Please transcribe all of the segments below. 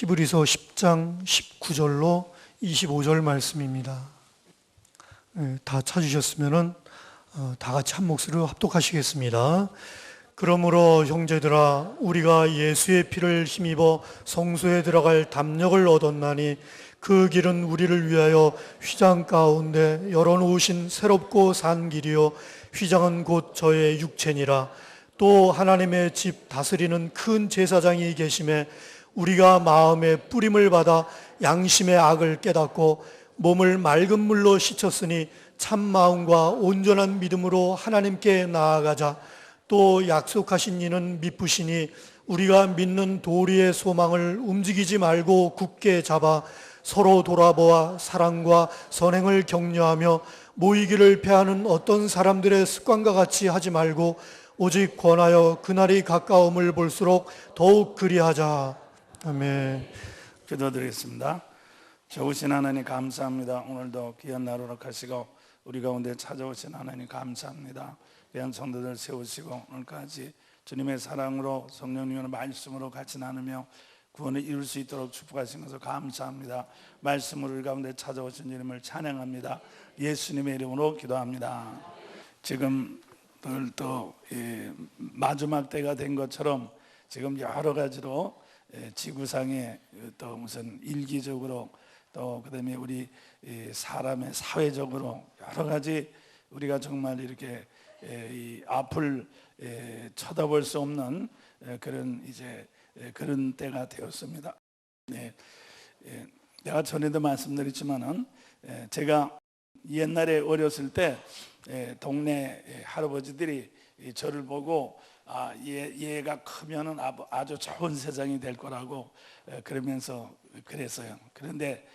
히브리서 10장 19절로 25절 말씀입니다. 다 찾으셨으면 다 같이 한 목소리로 합독하시겠습니다. 그러므로 형제들아, 우리가 예수의 피를 힘입어 성소에 들어갈 담력을 얻었나니 그 길은 우리를 위하여 휘장 가운데 열어놓으신 새롭고 산 길이요 휘장은 곧 저의 육체니라. 또 하나님의 집 다스리는 큰 제사장이 계심에 우리가 마음의 뿌림을 받아 양심의 악을 깨닫고 몸을 맑은 물로 씻었으니 참 마음과 온전한 믿음으로 하나님께 나아가자. 또 약속하신 이는 미쁘시니 우리가 믿는 도리의 소망을 움직이지 말고 굳게 잡아 서로 돌아보아 사랑과 선행을 격려하며 모이기를 패하는 어떤 사람들의 습관과 같이 하지 말고 오직 권하여 그날이 가까움을 볼수록 더욱 그리하자. 아멘. 기도드리겠습니다. 좋으신 하나님 감사합니다. 오늘도 귀한 날 허락하시고 우리 가운데 찾아오신 하나님 감사합니다. 귀한 성도들 세우시고 오늘까지 주님의 사랑으로 성령님의 말씀으로 같이 나누며 구원을 이룰 수 있도록 축복하신 것을 감사합니다. 말씀으로 우리 가운데 찾아오신 주님을 찬양합니다. 예수님의 이름으로 기도합니다. 지금 또 마지막 때가 된 것처럼 지금 여러 가지로 지구상에 또 무슨 일기적으로 또 그다음에 우리 사람의 사회적으로 여러 가지 우리가 정말 이렇게 이 앞을 쳐다볼 수 없는 그런 이제 그런 때가 되었습니다. 내가 전에도 말씀드렸지만은 제가 옛날에 어렸을 때 동네 할아버지들이 저를 보고 얘가 크면은 아주 좋은 세상이 될 거라고 그러면서 그랬어요. 그런데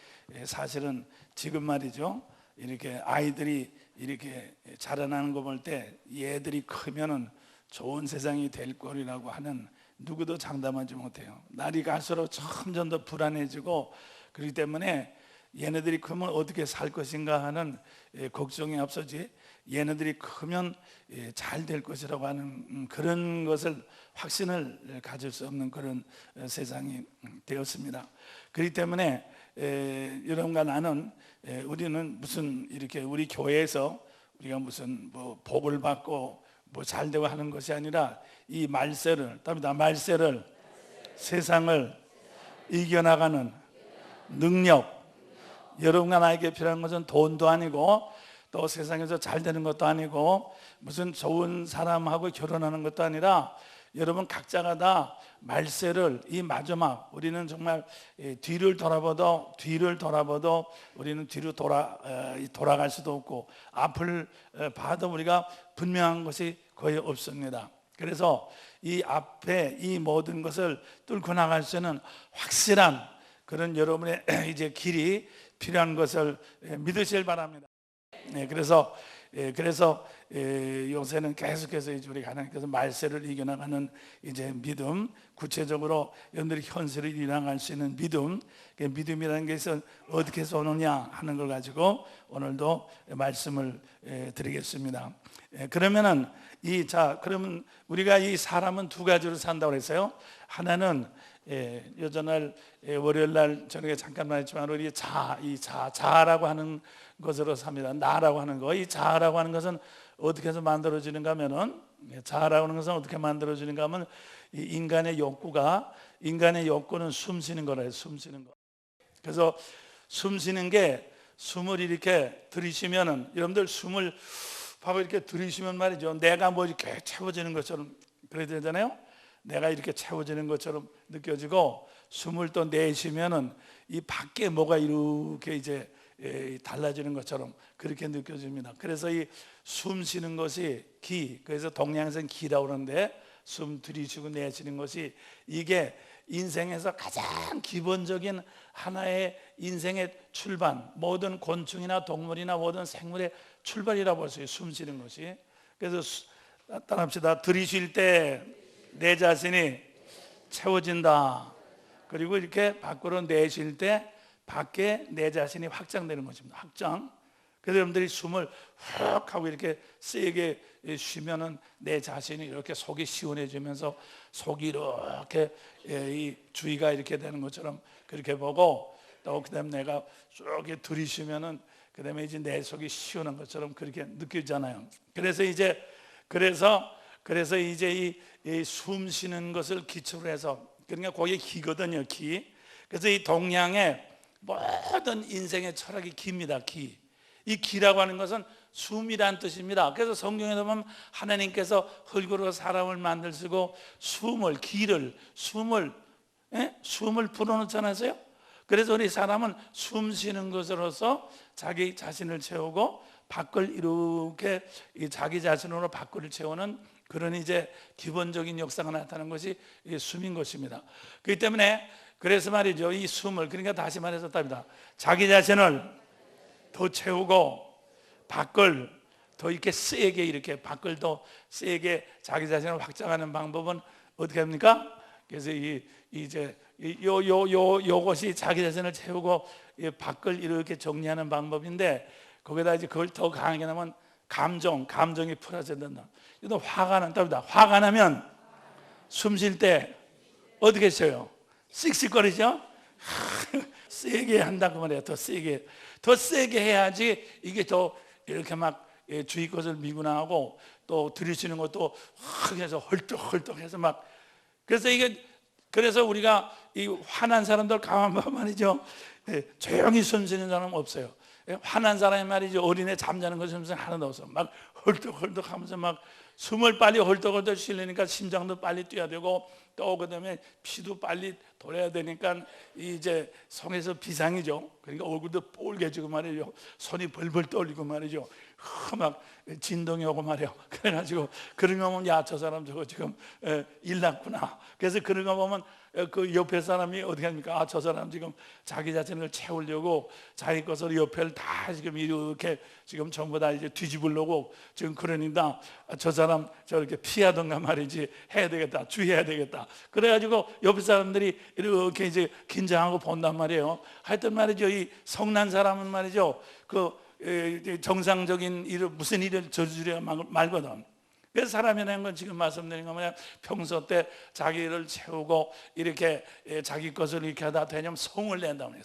사실은 지금 말이죠, 이렇게 아이들이 이렇게 자라나는 거 볼 때 얘들이 크면은 좋은 세상이 될 거라고 하는 누구도 장담하지 못해요. 날이 갈수록 점점 더 불안해지고 그렇기 때문에 얘네들이 크면 어떻게 살 것인가 하는 걱정이 앞서지 얘네들이 크면 잘 될 것이라고 하는 그런 것을 확신을 가질 수 없는 그런 세상이 되었습니다. 그렇기 때문에 여러분과 나는 우리는 무슨 이렇게 우리 교회에서 우리가 무슨 뭐 복을 받고 뭐 잘 되고 하는 것이 아니라 이 말세를 세상을 이겨나가는 능력, 여러분과 나에게 필요한 것은 돈도 아니고 또 세상에서 잘 되는 것도 아니고 무슨 좋은 사람하고 결혼하는 것도 아니라 여러분 각자가 다 말세를 이 마지막 우리는 정말 뒤를 돌아봐도 우리는 뒤로 돌아갈 수도 없고 앞을 봐도 우리가 분명한 것이 거의 없습니다. 그래서 이 앞에 이 모든 것을 뚫고 나갈 수 있는 확실한 그런 여러분의 이제 길이 필요한 것을 믿으시길 바랍니다. 그래서 요새는 계속해서 이제 우리 하나님께서 말세를 이겨나가는 이제 믿음, 구체적으로 여러분들이 현실을 이겨나갈 수 있는 믿음, 믿음이라는 것은 어떻게 해서 오느냐 하는 걸 가지고 오늘도 말씀을 드리겠습니다. 그러면은 그러면 우리가 이 사람은 두 가지로 산다고 그랬어요. 하나는 여전날 월요일 날 저녁에 잠깐만 했지만 우리 자아라고 하는 것으로 삽니다. 나라고 하는 거. 이 자아라고 하는 것은 어떻게 해서 만들어지는가 하면은 자아라고 하는 것은 어떻게 만들어지는가 하면 이 인간의 욕구는 숨 쉬는 거래요. 숨 쉬는 거. 그래서 숨 쉬는 게 숨을 이렇게 들이쉬면은 여러분들 숨을 하고 이렇게 들이쉬면 말이죠. 내가 뭐 이렇게 채워지는 것처럼 그래야 되잖아요. 내가 이렇게 채워지는 것처럼 느껴지고 숨을 또 내쉬면은 이 밖에 뭐가 이렇게 이제 달라지는 것처럼 그렇게 느껴집니다. 그래서 이 숨 쉬는 것이 그래서 동양에서는 기라고 그러는데 숨 들이쉬고 내쉬는 것이 이게 인생에서 가장 기본적인 하나의 인생의 출발, 모든 곤충이나 동물이나 모든 생물의 출발이라고 볼 수 있어요. 숨 쉬는 것이. 그래서 따라합시다. 들이쉴 때 내 자신이 채워진다. 그리고 이렇게 밖으로 내쉴 때 밖에 내 자신이 확장되는 것입니다. 확장. 그래서 여러분들이 숨을 훅 하고 이렇게 세게 쉬면은 내 자신이 이렇게 속이 시원해지면서 속이 이렇게 이 주위가 이렇게 되는 것처럼 그렇게 보고 또 그다음 내가 쭉 이렇게 들이쉬면은 그다음에 이제 내 속이 시원한 것처럼 그렇게 느껴지잖아요. 그래서 이제 이 숨 쉬는 것을 기초로 해서 그러니까 거기에 기거든요, 기. 그래서 이 동양의 모든 인생의 철학이 기입니다, 기. 이 기라고 하는 것은 숨이란 뜻입니다. 그래서 성경에 보면 하나님께서 흙으로 사람을 만드시고 숨을 불어넣지 않았어요? 그래서 우리 사람은 숨 쉬는 것으로서 자기 자신을 채우고 밖을 이렇게 자기 자신으로 밖을 채우는 그런 이제 기본적인 역사가 나타나는 것이 숨인 것입니다. 그렇기 때문에 그래서 말이죠, 이 숨을, 그러니까 다시 말해서 답니다. 자기 자신을 더 채우고 밖을 더 이렇게 세게, 이렇게 밖을 더 세게 자기 자신을 확장하는 방법은 어떻게 합니까? 그래서 요것이 자기 자신을 채우고 밖을 이렇게 정리하는 방법인데, 거기다 이제 그걸 더 강하게 하면 감정이 풀어져야 된다. 또 화가 난답니다. 화가 나면 숨 쉴 때 어떻게 쉬어요? 씩씩거리죠? 세게 한다고 말이에요. 더 세게 해야지 이게 더 이렇게 막 주위 것을 미분하고 또 들이쉬는 것도 확 해서 헐떡헐떡해서 막, 그래서 우리가 이 화난 사람들 가만 보면 말이죠, 조용히 숨 쉬는 사람은 없어요. 화난 사람이 말이죠, 어린애 잠자는 것 하나도 없어. 막 헐떡헐떡 하면서 막 숨을 빨리 헐떡헐떡 쉬려니까 심장도 빨리 뛰어야 되고, 또 그다음에 피도 빨리 돌아야 되니까 이제 성에서 비상이죠. 그러니까 얼굴도 뻘개지고 말이죠, 손이 벌벌 떨리고 말이죠, 막 진동이 오고 말이에요. 그래가지고 그런 거 보면 야, 저 사람 저거 지금 일 났구나. 그래서 그런 거 보면 그 옆에 사람이 어떻게 합니까? 아, 저 사람 지금 자기 자신을 채우려고 자기 것을 옆에를 다 지금 이렇게 지금 전부 다 이제 뒤집으려고 지금 그러니까 저 사람 저렇게 피하던가 말이지, 해야 되겠다, 주의해야 되겠다. 그래가지고 옆에 사람들이 이렇게 이제 긴장하고 본단 말이에요. 하여튼 말이죠, 이 성난 사람은 말이죠, 정상적인 일을, 무슨 일을 저지르려 말거든. 그래서 사람이라는 건 지금 말씀드린 거 뭐냐, 평소 때 자기를 채우고 이렇게 자기 것을 이렇게 하다 되냐면 성을 낸다고 해요.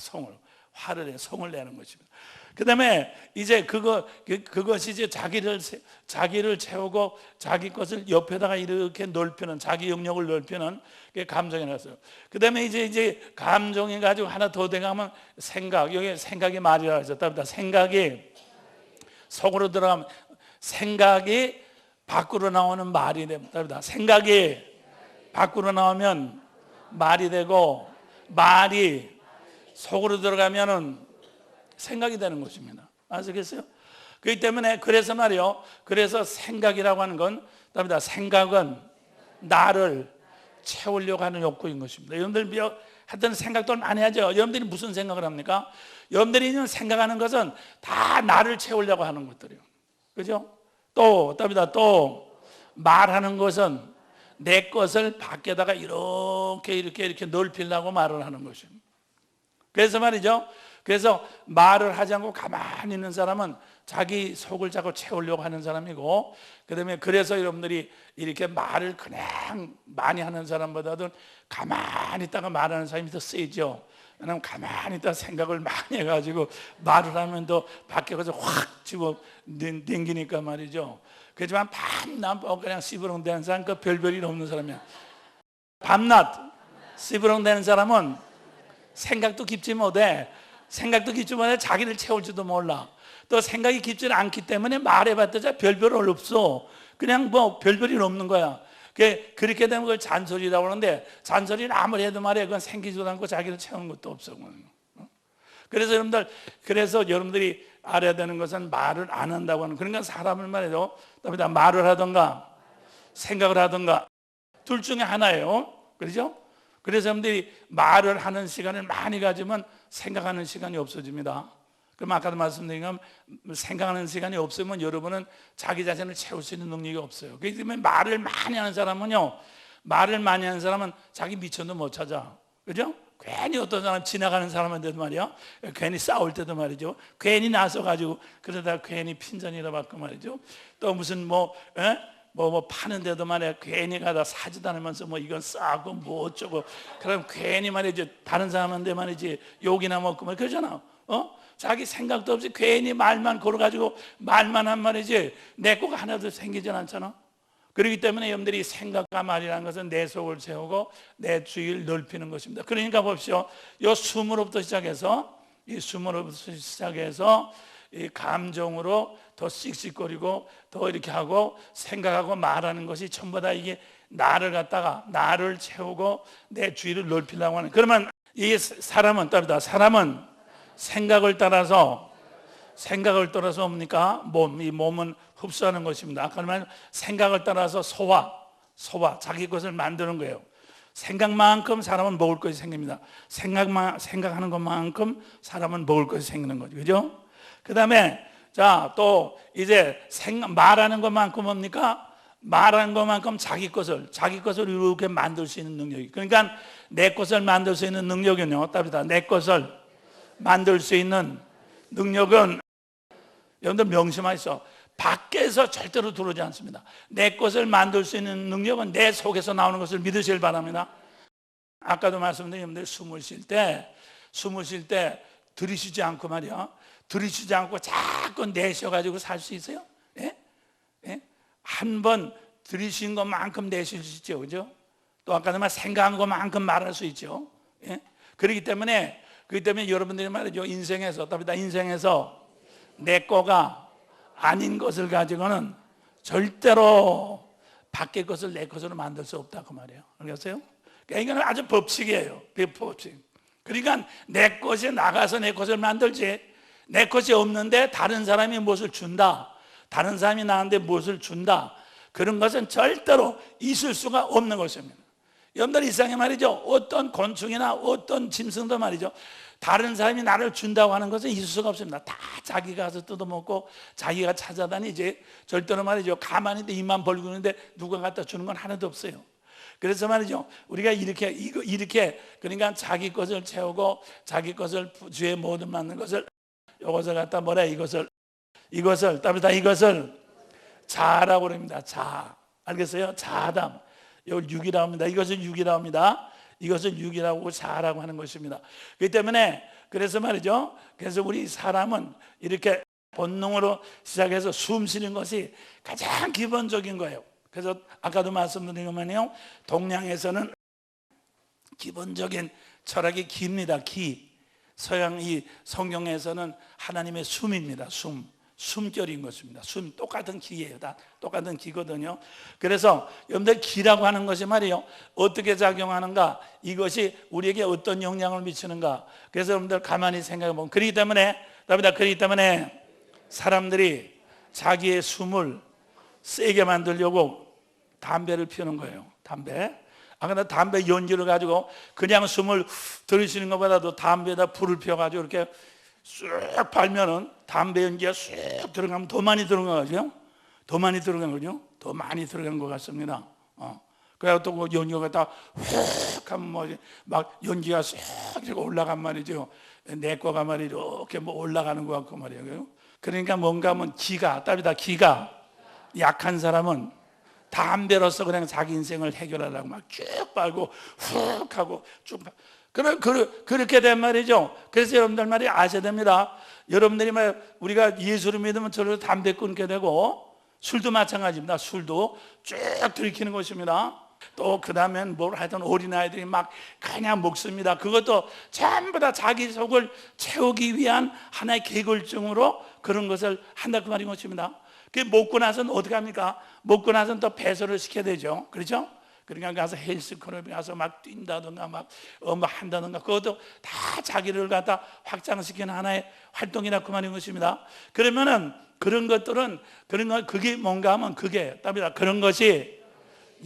성을 내는 것입니다. 그 다음에 이제 그것이 이제 자기를 채우고 자기 것을 옆에다가 이렇게 넓히는, 자기 영역을 넓히는 게 감정이 났어요. 그 다음에 이제 감정이 가지고 하나 더 돼가면 여기 생각이 말이라고 했었답니다. 생각이 속으로 들어가면 생각이 밖으로 나오는 말이 됩니다. 생각이 밖으로 나오면 말이 되고, 말이 속으로 들어가면은 생각이 되는 것입니다. 아시겠어요? 그렇기 때문에 그래서 말이요, 그래서 생각이라고 하는 건 답니다. 생각은 나를 채우려고 하는 욕구인 것입니다. 여러분들 하여튼 생각도 많이 하죠. 여러분들이 무슨 생각을 합니까? 여러분들이 생각하는 것은 다 나를 채우려고 하는 것들이에요. 그죠? 또 말하는 것은 내 것을 밖에다가 이렇게 넓히려고 말을 하는 것입니다. 그래서 말이죠, 그래서 말을 하지 않고 가만히 있는 사람은 자기 속을 자꾸 채우려고 하는 사람이고, 그다음에 그래서 여러분들이 이렇게 말을 그냥 많이 하는 사람보다도 가만히 있다가 말하는 사람이 더 세죠. 왜냐하면 가만히 있다 생각을 많이 해가지고 말을 하면 더 밖에 가서 확 집어 당기니까 말이죠. 그렇지만 밤낮 그냥 씨부렁대는 사람, 그 별별일 없는 사람이야. 밤낮 씨부렁대는 사람은 생각도 깊지 못해. 자기를 채울지도 몰라. 또 생각이 깊지는 않기 때문에 말해봤자 별별 없어. 그냥 뭐 별별이 없는 거야. 그렇게 되면 그걸 잔소리라고 하는데, 잔소리는 아무리 해도 말이야, 그건 생기지도 않고 자기를 채우는 것도 없어. 그래서 여러분들이 알아야 되는 것은 말을 안 한다고 하는, 그러니까 사람을 말해도 말을 하던가 생각을 하던가 둘 중에 하나예요. 그렇죠? 그래서 여러분들이 말을 하는 시간을 많이 가지면 생각하는 시간이 없어집니다. 그럼 아까도 말씀드린 것처럼 생각하는 시간이 없으면 여러분은 자기 자신을 채울 수 있는 능력이 없어요. 그렇기 때문에 말을 많이 하는 사람은 자기 미천도 못 찾아. 그죠? 괜히 어떤 사람 지나가는 사람한테도 말이야, 괜히 싸울 때도 말이죠, 괜히 나서가지고 그러다 괜히 핀잔이라 받고 말이죠, 또 무슨 뭐 파는데도 말이야 괜히 가다 사지도 않으면서 뭐 이건 싸고 뭐 어쩌고 그럼 괜히 말이지 다른 사람한테 말이지 욕이나 먹고 뭐 그러잖아. 자기 생각도 없이 괜히 말만 걸어가지고 말만 한 말이지 내 거가 하나도 생기진 않잖아. 그렇기 때문에 여러분들이 생각과 말이라는 것은 내 속을 채우고 내 주위를 넓히는 것입니다. 그러니까 봅시오. 이 숨으로부터 시작해서 이 감정으로 더 씩씩거리고 더 이렇게 하고 생각하고 말하는 것이 전부 다 이게 나를 채우고 내 주위를 넓히려고 하는. 그러면 이 사람은 생각을 따라서 뭡니까? 이 몸은 흡수하는 것입니다. 아까 말한 생각을 따라서 소화 자기 것을 만드는 거예요. 생각만큼 사람은 먹을 것이 생깁니다. 생각하는 것만큼 사람은 먹을 것이 생기는 거죠. 그죠? 그 다음에 또 이제 말하는 것만큼 뭡니까? 말하는 것만큼 자기 것을 이렇게 만들 수 있는 능력이. 그러니까 내 것을 만들 수 있는 능력은요. 답이다. 내 것을 만들 수 있는 능력은 여러분들 명심하시오. 밖에서 절대로 들어오지 않습니다. 내 것을 만들 수 있는 능력은 내 속에서 나오는 것을 믿으시길 바랍니다. 아까도 말씀드린 여러분들 숨을 쉴 때 들이쉬지 않고 말이야. 들이쉬지 않고 자꾸 내쉬어가지고 살 수 있어요? 예? 한 번 들이쉰 것만큼 내쉴 수 있죠. 그죠? 또 아까도 생각한 것만큼 말할 수 있죠. 예? 그렇기 때문에 여러분들이 말이죠. 인생에서 내 거가 아닌 것을 가지고는 절대로 밖의 것을 내 것으로 만들 수 없다 그 말이에요. 알겠어요? 그러니까 이건 아주 법칙이에요. 법칙. 그러니까 내 것이 나가서 내 것을 만들지, 내 것이 없는데 다른 사람이 무엇을 준다, 다른 사람이 나한테 무엇을 준다, 그런 것은 절대로 있을 수가 없는 것입니다. 여러분들 이상에 말이죠. 어떤 곤충이나 어떤 짐승도 말이죠. 다른 사람이 나를 준다고 하는 것은 있을 수가 없습니다. 다 자기가 가서 뜯어먹고 자기가 찾아다니지. 절대로 말이죠. 가만히 있는데 입만 벌리고 있는데 누가 갖다 주는 건 하나도 없어요. 그래서 말이죠. 우리가 이렇게 그러니까 자기 것을 채우고 자기 것을 주의 모든 맞는 것을 이것을 갖다 이것을 자라고 그럽니다. 자. 알겠어요? 자담. 이걸 육이라고 합니다. 이것을 육이라고 합니다. 이것을 육이라고 자라고 하는 것입니다. 그렇기 때문에 그래서 말이죠. 그래서 우리 사람은 이렇게 본능으로 시작해서 숨 쉬는 것이 가장 기본적인 거예요. 그래서 아까도 말씀드린 것만요. 동양에서는 기본적인 철학이 기입니다. 기. 서양 이 성경에서는 하나님의 숨입니다. 숨결인 것입니다. 똑같은 기예요. 다 똑같은 기거든요. 그래서 여러분들 기라고 하는 것이 말이에요. 어떻게 작용하는가? 이것이 우리에게 어떤 영향을 미치는가? 그래서 여러분들 가만히 생각해 보면 그렇기 때문에 사람들이 자기의 숨을 세게 만들려고 담배를 피우는 거예요. 담배 연기를 가지고 그냥 숨을 들이쉬는 것보다도 담배에다 불을 피워가지고 이렇게 쑥 팔면은 담배 연기가 쑥 들어가면 더 많이 들어간 거죠. 더 많이 들어간 것 같습니다. 그래야 또 그 연기가 다 훅 하면 막 연기가 쑥 올라간 말이죠. 내 거가 말이죠. 이렇게 올라가는 것 같고 말이에요. 그러니까 뭔가 하면 기가 약한 사람은 담배로서 그냥 자기 인생을 해결하려고 막 쭉 빨고 훅 하고 쭉 그렇게 된 말이죠. 그래서 여러분들 말이 아셔야 됩니다. 여러분들이 우리가 예수를 믿으면 저를 담배 끊게 되고 술도 마찬가지입니다. 술도 쭉 들이키는 것입니다. 또 그 다음엔 뭘 하여튼 어린아이들이 막 그냥 먹습니다. 그것도 전부 다 자기 속을 채우기 위한 하나의 계골증으로 그런 것을 한다 그 말인 것입니다. 그 먹고 나서는 어떻게 합니까? 먹고 나서는 또 배설을 시켜야 되죠. 그렇죠? 그러니까 가서 헬스클럽에 가서 막 뛴다든가 막 한다든가 그것도 다 자기를 갖다 확장시키는 하나의 활동이라 그 말인 것입니다. 그러면은 그게 뭔가 하면 답니다. 그런 것이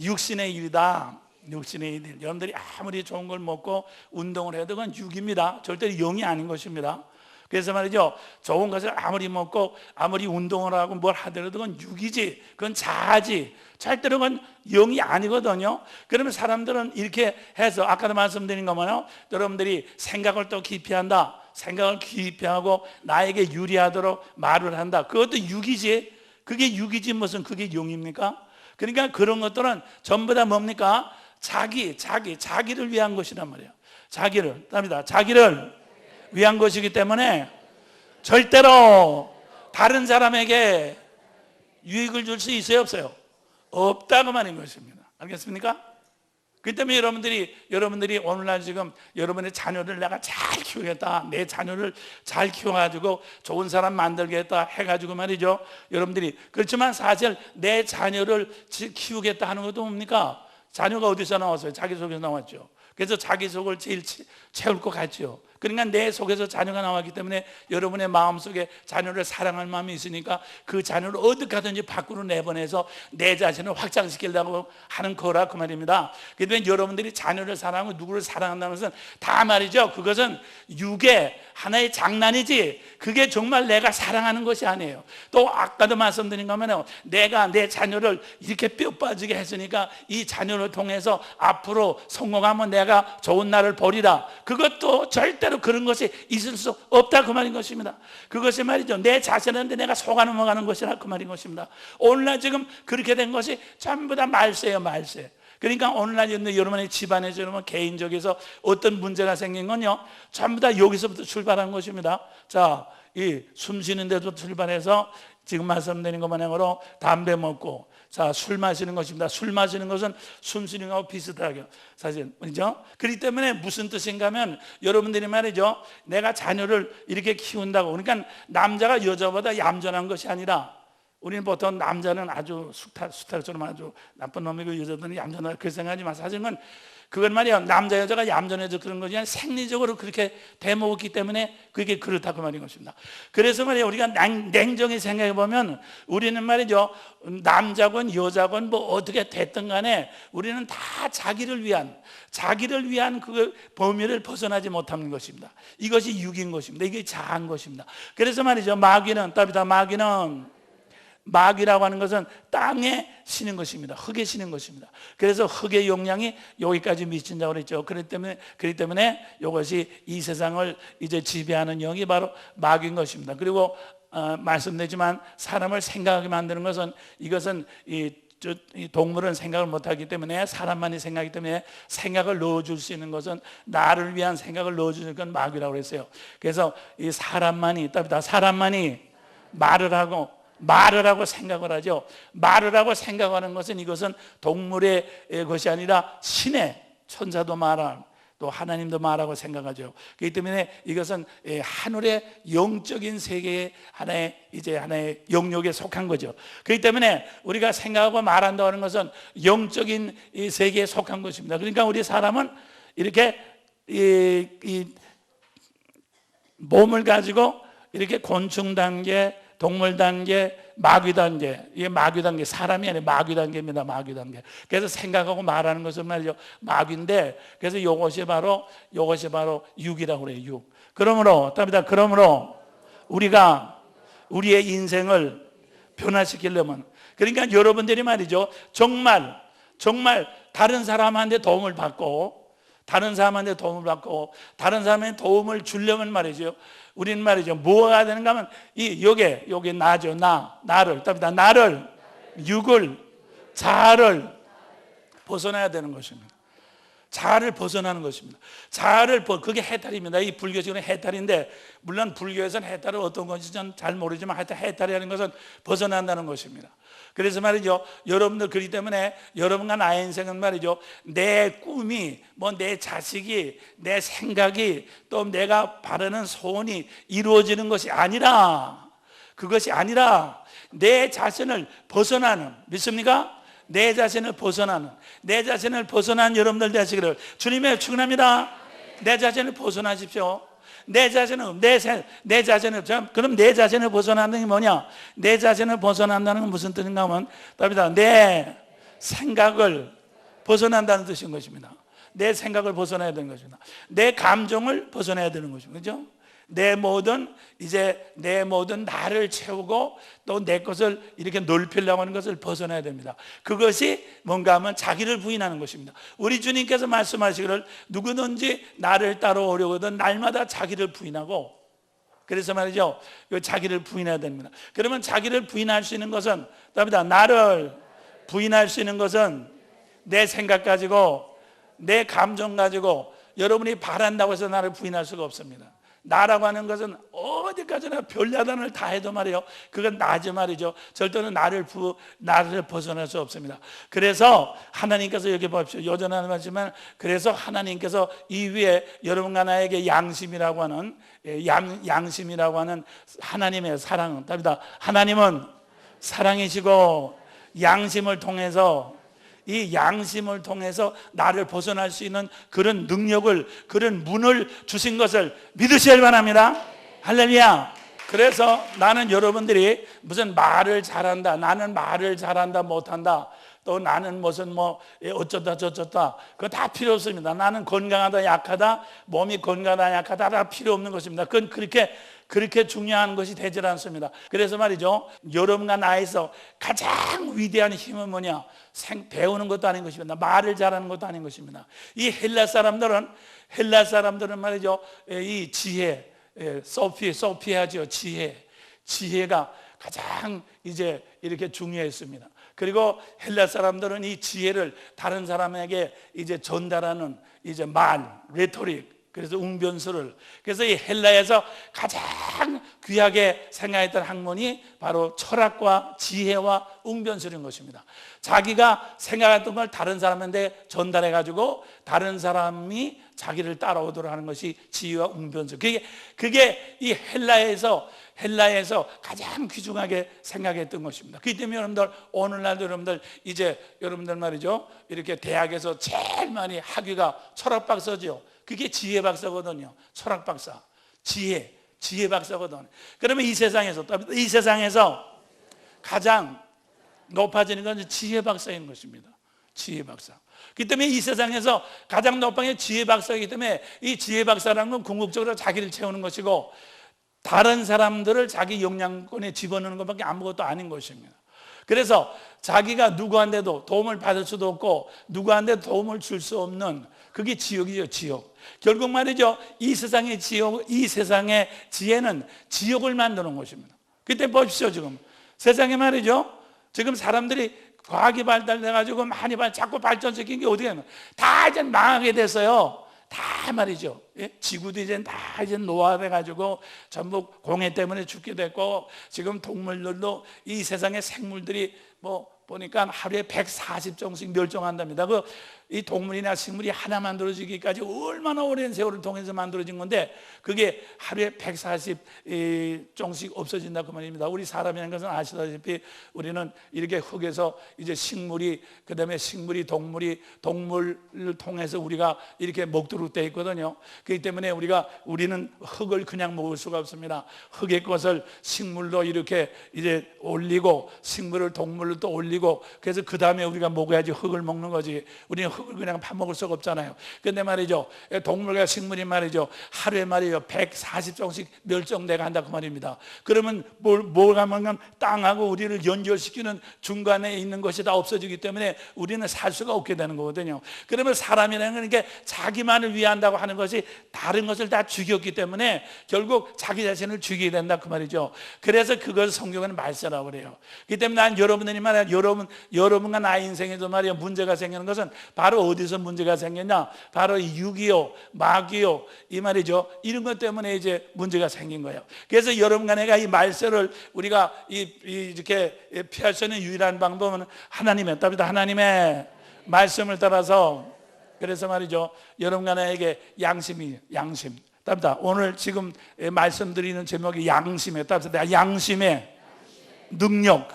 육신의 일이다. 육신의 일. 여러분들이 아무리 좋은 걸 먹고 운동을 해도 그건 육입니다. 절대로 영이 아닌 것입니다. 그래서 말이죠. 좋은 것을 아무리 먹고 아무리 운동을 하고 뭘 하더라도 그건 육이지. 그건 자아지. 절대로 그건 영이 아니거든요. 그러면 사람들은 이렇게 해서 아까도 말씀드린 거면요. 여러분들이 생각을 또 깊이 한다. 생각을 깊이 하고 나에게 유리하도록 말을 한다. 그것도 육이지. 그게 육이지 무슨 그게 영입니까? 그러니까 그런 것들은 전부 다 뭡니까? 자기를 위한 것이란 말이에요. 자기를 위한 것이기 때문에 절대로 다른 사람에게 유익을 줄 수 있어요, 없어요? 없다고 말인 것입니다. 알겠습니까? 그 때문에 여러분들이 오늘날 지금 여러분의 자녀를 내가 잘 키우겠다, 내 자녀를 잘 키워가지고 좋은 사람 만들겠다 해가지고 말이죠, 여러분들이. 그렇지만 사실 내 자녀를 키우겠다 하는 것도 뭡니까? 자녀가 어디서 나왔어요? 자기 속에서 나왔죠. 그래서 자기 속을 제일 채울 것 같죠. 그러니까 내 속에서 자녀가 나왔기 때문에 여러분의 마음속에 자녀를 사랑할 마음이 있으니까 그 자녀를 어떻게 하든지 밖으로 내보내서 내 자신을 확장시키려고 하는 거라 그 말입니다. 그렇기 때문에 여러분들이 자녀를 사랑하고 누구를 사랑한다는 것은 다 말이죠, 그것은 육의 하나의 장난이지 그게 정말 내가 사랑하는 것이 아니에요. 또 아까도 말씀드린 거면 내가 내 자녀를 이렇게 뼈 빠지게 했으니까 이 자녀를 통해서 앞으로 성공하면 내가 좋은 날을 보리라, 그것도 절대로 그런 것이 있을 수 없다 그 말인 것입니다. 그것이 말이죠, 내 자신한테 내가 속아 넘어가는 것이라 그 말인 것입니다. 오늘날 지금 그렇게 된 것이 전부 다 말세예요, 말세. 그러니까 오늘날 여러분의 집안에서 여러분 개인적에서 어떤 문제가 생긴 건요, 전부 다 여기서부터 출발한 것입니다. 자, 이 숨 쉬는 데도 출발해서 지금 말씀드린 것만으로 담배 먹고, 자, 술 마시는 것입니다. 술 마시는 것은 숨 쉬는 것하고 비슷하게 사실, 그렇죠? 그렇기 때문에 무슨 뜻인가 하면 여러분들이 말이죠, 내가 자녀를 이렇게 키운다고, 그러니까 남자가 여자보다 얌전한 것이 아니라, 우리는 보통 남자는 아주 수탉처럼 아주 나쁜 놈이고 여자들은 얌전하다 그렇게 생각하지만 사실은 그건 말이야, 남자 여자가 얌전해져 그런 것이 아니라 생리적으로 그렇게 돼먹었기 때문에 그게 그렇다고 말인 것입니다. 그래서 말이야, 우리가 냉정히 생각해 보면 우리는 말이죠, 남자건 여자건 뭐 어떻게 됐든 간에 우리는 다 자기를 위한 그 범위를 벗어나지 못하는 것입니다. 이것이 육인 것입니다. 이게 자한 것입니다. 그래서 말이죠, 마귀라고 하는 것은 땅에 쉬는 것입니다. 흙에 쉬는 것입니다. 그래서 흙의 용량이 여기까지 미친다고 그랬죠. 그렇기 때문에 이것이 이 세상을 이제 지배하는 영이 바로 마귀인 것입니다. 그리고 말씀드리지만 사람을 생각하게 만드는 것은, 이것은 이 동물은 생각을 못하기 때문에, 사람만이 생각하기 때문에 생각을 넣어줄 수 있는 것은, 나를 위한 생각을 넣어주는 건 마귀라고 그랬어요. 그래서 이 사람만이 말을 하고 생각을 하죠. 말을 하고 생각하는 것은, 이것은 동물의 것이 아니라 신의, 천사도 말하고 또 하나님도 말하고 생각하죠. 그렇기 때문에 이것은 하늘의 영적인 세계의 하나의 영역에 속한 거죠. 그렇기 때문에 우리가 생각하고 말한다고 하는 것은 영적인 이 세계에 속한 것입니다. 그러니까 우리 사람은 이렇게 이 몸을 가지고 이렇게 곤충 단계, 동물 단계, 마귀 단계, 이게 마귀 단계, 사람이 아니라 마귀 단계입니다. 마귀 단계. 그래서 생각하고 말하는 것은 말이죠, 마귀인데, 그래서 이것이 바로 육이라고 그래요. 육. 그러므로 우리가 우리의 인생을 변화시키려면, 그러니까 여러분들이 말이죠, 정말 다른 사람한테 도움을 받고 다른 사람한테 도움을 주려면 말이죠, 우리는 말이죠, 뭐가 되는가 하면 요게 나죠. 나를, 육을, 자아를 벗어나야 되는 것입니다. 자아를 벗어나는 것입니다. 그게 해탈입니다. 이 불교적인 해탈인데, 물론 불교에서는 해탈은 어떤 건지 전 잘 모르지만 하여튼 해탈이라는 것은 벗어난다는 것입니다. 그래서 말이죠, 여러분들, 그렇기 때문에 여러분과 나의 인생은 말이죠, 내 꿈이, 내 자식이, 내 생각이, 또 내가 바라는 소원이 이루어지는 것이 아니라, 내 자신을 벗어나는, 믿습니까? 내 자신을 벗어난 여러분들 되시기를 주님의 축원합니다. 내 자신을 벗어나십시오. 그럼 내 자신을 벗어난다는 게 뭐냐? 내 자신을 벗어난다는 건 무슨 뜻인가 하면, 내 생각을 벗어난다는 뜻인 것입니다. 내 생각을 벗어나야 되는 것입니다. 내 감정을 벗어나야 되는 것입니다. 그렇죠? 내 모든 나를 채우고 또 내 것을 이렇게 넓히려고 하는 것을 벗어나야 됩니다. 그것이 뭔가 하면 자기를 부인하는 것입니다. 우리 주님께서 말씀하시기를 누구든지 나를 따라오려거든 날마다 자기를 부인하고, 그래서 말이죠, 자기를 부인해야 됩니다. 그러면 자기를 부인할 수 있는 것은 나를 부인할 수 있는 것은 내 생각 가지고, 내 감정 가지고 여러분이 바란다고 해서 나를 부인할 수가 없습니다. 나라고 하는 것은 어디까지나 별야단을 다 해도 말이에요, 그건 나지 말이죠. 절대로 나를 벗어날 수 없습니다. 그래서 하나님께서 여기 보십시오. 여전한 말씀은, 그래서 하나님께서 이 위에 여러분과 나에게 양심이라고 하는 양심이라고 하는 하나님의 사랑, 답니다. 하나님은 사랑이시고 양심을 통해서, 이 양심을 통해서 나를 벗어날 수 있는 그런 능력을, 그런 문을 주신 것을 믿으셔야 바랍니다. 할렐루야. 그래서 나는 여러분들이 무슨 말을 잘한다, 나는 말을 잘한다 못한다, 또 나는 무슨 뭐 어쩌다 저쩌다, 그거 다 필요 없습니다. 나는 건강하다 약하다, 몸이 건강하다 약하다, 다 필요 없는 것입니다. 그건 그렇게 중요한 것이 되질 않습니다. 그래서 말이죠, 여러분과 나에서 가장 위대한 힘은 뭐냐? 배우는 것도 아닌 것입니다. 말을 잘하는 것도 아닌 것입니다. 이 헬라 사람들은 말이죠, 이 지혜, 소피하죠. 지혜가 가장 이제 이렇게 중요했습니다. 그리고 헬라 사람들은 이 지혜를 다른 사람에게 이제 전달하는 이제 레토릭, 그래서 웅변수를, 그래서 이 헬라에서 가장 귀하게 생각했던 학문이 바로 철학과 지혜와 웅변술인 것입니다. 자기가 생각했던 걸 다른 사람한테 전달해 가지고 다른 사람이 자기를 따라오도록 하는 것이 지혜와 웅변술. 그게 이 헬라에서 가장 귀중하게 생각했던 것입니다. 그렇기 때문에 여러분들, 오늘날도 여러분들, 이제 여러분들 말이죠, 이렇게 대학에서 제일 많이 학위가 철학 박사죠. 그게 지혜 박사거든요. 철학 박사, 지혜 박사거든요. 그러면 이 세상에서 가장 높아지는 건 지혜 박사인 것입니다. 지혜 박사. 그렇기 때문에 이 세상에서 가장 높은 게 지혜 박사이기 때문에, 이 지혜 박사라는 건 궁극적으로 자기를 채우는 것이고, 다른 사람들을 자기 역량권에 집어넣는 것밖에 아무것도 아닌 것입니다. 그래서 자기가 누구한테도 도움을 받을 수도 없고 누구한테 도움을 줄 수 없는, 그게 지옥이죠. 지옥. 결국 말이죠, 이 세상의 지혜는 지옥을 만드는 것입니다. 그때 보십시오. 지금 세상에 말이죠, 지금 사람들이 과학이 발달돼가지고 많이 자꾸 발전시킨 게 어디가 있나, 다 이제 망하게 됐어요. 다 말이죠, 지구도 이제 다 노화돼가지고 전부 공해 때문에 죽게 됐고, 지금 동물들도, 이 세상의 생물들이 보니까 하루에 140종씩 멸종한답니다. 이 동물이나 식물이 하나 만들어지기까지 얼마나 오랜 세월을 통해서 만들어진 건데, 그게 하루에 140종씩 없어진다 그 말입니다. 우리 사람이라는 것은 아시다시피 우리는 이렇게 흙에서 이제 그다음에 식물이 동물을 통해서 우리가 이렇게 먹도록 되어 있거든요. 그렇기 때문에 우리는 흙을 그냥 먹을 수가 없습니다. 흙의 것을 식물로 이렇게 이제 올리고, 식물을 동물로 또 올리고, 그래서 그 다음에 우리가 먹어야지 흙을 먹는 거지. 우리는 흙을 그냥 밥 먹을 수가 없잖아요. 근데 말이죠, 동물과 식물이 말이죠, 하루에 말이죠 140종씩 멸종돼 간다 그 말입니다. 그러면 뭘 하면 땅하고 우리를 연결시키는 중간에 있는 것이 다 없어지기 때문에 우리는 살 수가 없게 되는 거거든요. 그러면 사람이라는 건 자기만을 위한다고 하는 것이 다른 것을 다 죽였기 때문에 결국 자기 자신을 죽이게 된다 그 말이죠. 그래서 그걸 성경은 말세라고 그래요. 그렇기 때문에 난 여러분들이 말이야, 여러분과 나의 인생에도 말이야 문제가 생기는 것은 바로 어디서 문제가 생겼냐? 바로 6.25, 막2.25 이 말이죠. 이런 것 때문에 이제 문제가 생긴 거예요. 그래서 여러분과 내가 이 말세를 우리가 이렇게 피할 수 있는 유일한 방법은 하나님의 말씀을 따라서, 그래서 말이죠, 여러분과 나에게 양심. 답니다. 오늘 지금 말씀드리는 제목이 양심에 따라서 양심의 능력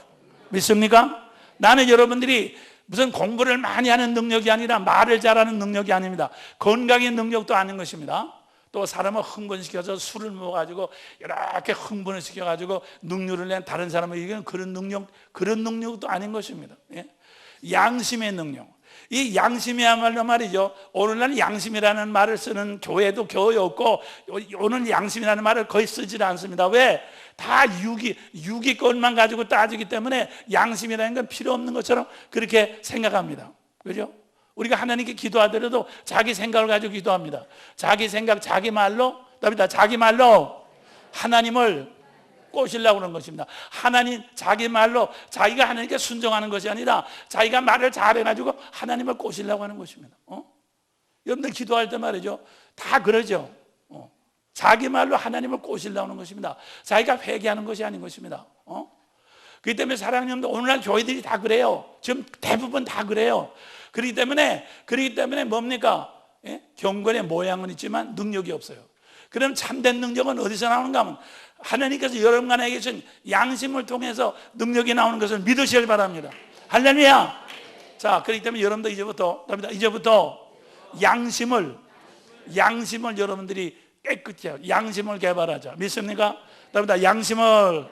믿습니까? 나는 여러분들이 무슨 공부를 많이 하는 능력이 아니라 말을 잘하는 능력이 아닙니다. 건강의 능력도 아닌 것입니다. 또 사람을 흥분시켜서 술을 먹어가지고 이렇게 흥분을 시켜가지고 능률을 낸 다른 사람을 이기는 그런 능력도 아닌 것입니다. 양심의 능력. 이 양심이야말로 말이죠, 오늘날 양심이라는 말을 쓰는 교회도 거의 없고, 오늘 양심이라는 말을 거의 쓰지 않습니다. 왜? 다 유기권만 가지고 따지기 때문에 양심이라는 건 필요 없는 것처럼 그렇게 생각합니다. 그죠? 우리가 하나님께 기도하더라도 자기 생각을 가지고 기도합니다. 자기 생각, 자기 말로 하나님을 꼬시려고 하는 것입니다. 하나님 자기 말로 자기가 하나님께 순종하는 것이 아니라 자기가 말을 잘해가지고 하나님을 꼬시려고 하는 것입니다. 여러분들 기도할 때 말이죠, 다 그러죠. 자기 말로 하나님을 꼬시려고 하는 것입니다. 자기가 회개하는 것이 아닌 것입니다. 그렇기 때문에 사랑하는 여러분들, 오늘날 교회들이 다 그래요. 지금 대부분 다 그래요. 그렇기 때문에 뭡니까? 예? 경건의 모양은 있지만 능력이 없어요. 그럼 참된 능력은 어디서 나오는가 하면 하나님께서 여러분에게 주신 양심을 통해서 능력이 나오는 것을 믿으시길 바랍니다. 할렐루야. 자, 그렇기 때문에 여러분들 이제부터 양심을 여러분들이 깨끗이 하고 양심을 개발하자. 믿습니까? 양심을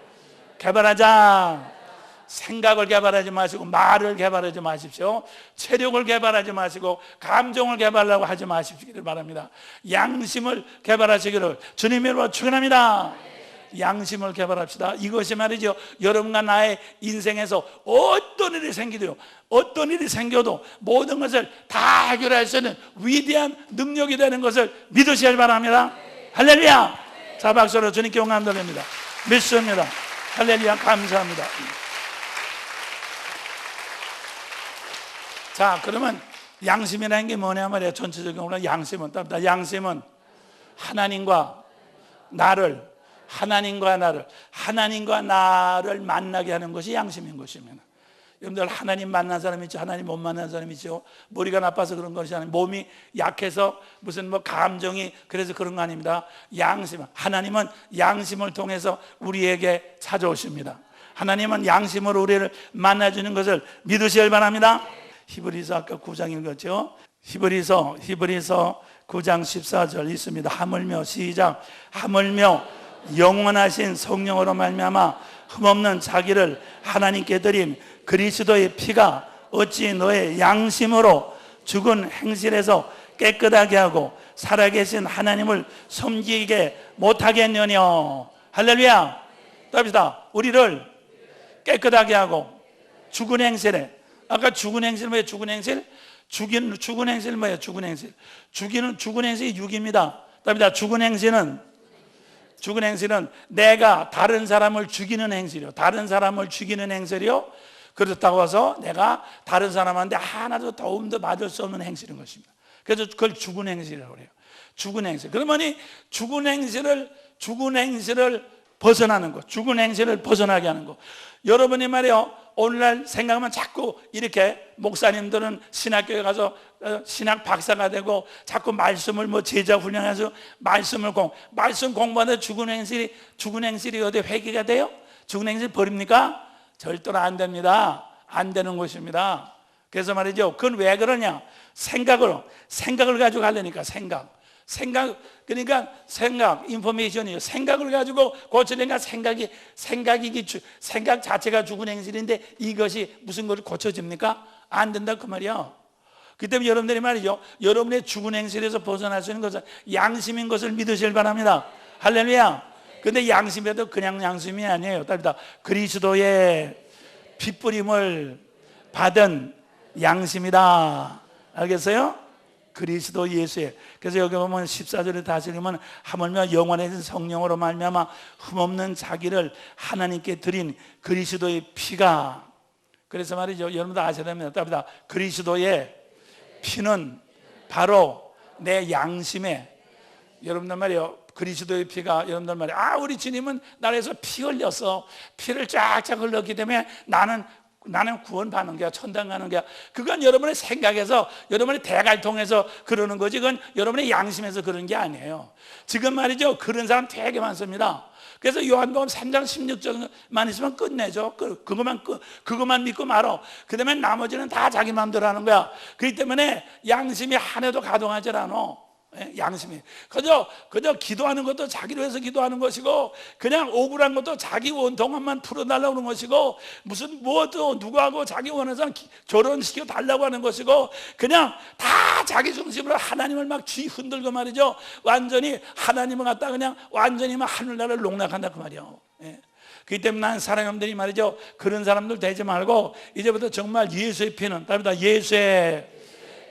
개발하자. 생각을 개발하지 마시고 말을 개발하지 마십시오. 체력을 개발하지 마시고 감정을 개발하려고 하지 마시기를 바랍니다. 양심을 개발하시기를 주님의 이름으로 축원합니다. 양심을 개발합시다. 이것이 말이죠, 여러분과 나의 인생에서 어떤 일이 생겨도 모든 것을 다 해결할 수 있는 위대한 능력이 되는 것을 믿으셔야 바랍니다. 할렐루야. 자, 박수로 주님께 영광 돌립니다. 믿습니다. 할렐루야. 감사합니다. 자, 그러면 양심이라는 게 뭐냐 말이에요. 전체적으로 양심은 하나님과 나를 만나게 하는 것이 양심인 것입니다. 여러분들, 하나님 만난 사람 있죠, 하나님 못 만난 사람 있죠. 머리가 나빠서 그런 것이 아니고 몸이 약해서 무슨 감정이 그래서 그런 거 아닙니다. 하나님은 양심을 통해서 우리에게 찾아오십니다. 하나님은 양심으로 우리를 만나주는 것을 믿으셔야 바랍니다. 히브리서 아까 9장 읽었죠. 히브리서 9장 14절 있습니다. 하물며 시작. 하물며 영원하신 성령으로 말미암아 흠없는 자기를 하나님께 드린 그리스도의 피가 어찌 너의 양심으로 죽은 행실에서 깨끗하게 하고 살아계신 하나님을 섬기게 못하겠느냐. 할렐루야. 답시다. 우리를 깨끗하게 하고 죽은 행실에, 아까 죽은 행실 뭐예요? 죽은 행실? 죽은 행실 뭐예요? 죽은 행실. 죽은 행실이 육입니다. 답니다. 죽은 행실은 내가 다른 사람을 죽이는 행실이요. 다른 사람을 죽이는 행실이요. 그렇다고 해서 내가 다른 사람한테 하나도 도움도 받을 수 없는 행실인 것입니다. 그래서 그걸 죽은 행실이라고 그래요. 죽은 행실. 그러면 죽은 행실을 벗어나는 것, 죽은 행실을 벗어나게 하는 것. 여러분이 말이요, 오늘날 생각하면 자꾸 이렇게 목사님들은 신학교에 가서 신학 박사가 되고 자꾸 말씀을 제자 훈련해서 말씀 공부하는데 죽은 행실이 어디 회개가 돼요? 죽은 행실 버립니까? 절대로 안 됩니다. 안 되는 것입니다. 그래서 말이죠, 그건 왜 그러냐? 생각을 가지고 하려니까. 인포메이션이에요. 생각을 가지고 고치려니까 생각 자체가 죽은 행실인데 이것이 무슨 것을 고쳐집니까? 안 된다 그 말이야. 그 때문에 여러분들이 말이죠, 여러분의 죽은 행실에서 벗어날 수 있는 것은 양심인 것을 믿으실 바랍니다. 할렐루야. 근데 양심에도 그냥 양심이 아니에요. 답니다. 그리스도의 핏부림을 받은 양심이다. 알겠어요? 그리스도 예수의. 그래서 여기 보면 14절에 다시 읽으면 하물며 영원하신 성령으로 말미암아 흠없는 자기를 하나님께 드린 그리스도의 피가. 그래서 말이죠, 여러분도 아셔야 됩니다. 답니다. 그리스도의 피는 바로 내 양심에, 여러분들 말이에요, 그리스도의 피가, 여러분들 말이에요, 우리 주님은 나라에서 피 흘렸어. 피를 쫙쫙 흘렸기 때문에 나는 구원받는 거야, 천당 가는 거야. 그건 여러분의 생각에서, 여러분의 대가를 통해서 그러는 거지, 그건 여러분의 양심에서 그런 게 아니에요. 지금 말이죠, 그런 사람 되게 많습니다. 그래서 요한복음 3장 16절만 있으면 끝내죠. 그것만 믿고 말어. 그 다음에 나머지는 다 자기 마음대로 하는 거야. 그렇기 때문에 양심이 하나도 가동하지 않아. 양심이 그저 기도하는 것도 자기를 위해서 기도하는 것이고, 그냥 억울한 것도 자기 원통함만 풀어달라고 하는 것이고, 무슨 무엇도 누구하고 자기 원해서 결혼시켜 달라고 하는 것이고, 그냥 다 자기 중심으로 하나님을 막 흔들고 말이죠, 완전히 하나님을 갖다 그냥 완전히 막 하늘나라를 농락한다 그 말이에요. 그렇기 때문에 난 사랑하는 말이죠, 그런 사람들 되지 말고 이제부터 정말 예수의 피는, 답니다. 예수의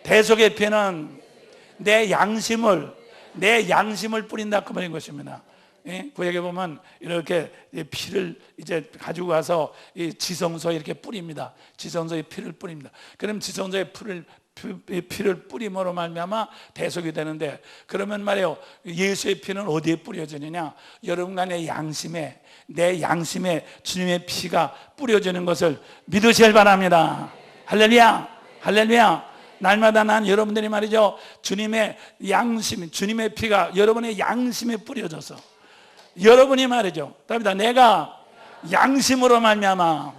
대속의 피는 내 양심을 뿌린다 그 말인 것입니다. 예? 구약에 보면 이렇게 피를 이제 가지고 가서 이 지성소에 이렇게 뿌립니다. 지성소에 피를 뿌립니다. 그럼 지성소에 피를 뿌림으로 말미암아 대속이 되는데, 그러면 말이에요, 예수의 피는 어디에 뿌려지느냐? 여러분 간의 양심에, 내 양심에 주님의 피가 뿌려지는 것을 믿으시길 바랍니다. 할렐루야, 할렐루야. 날마다 난 여러분들이 말이죠, 주님의 양심, 주님의 피가 여러분의 양심에 뿌려져서, 여러분이 말이죠, 답니다. 내가 양심으로 말미암아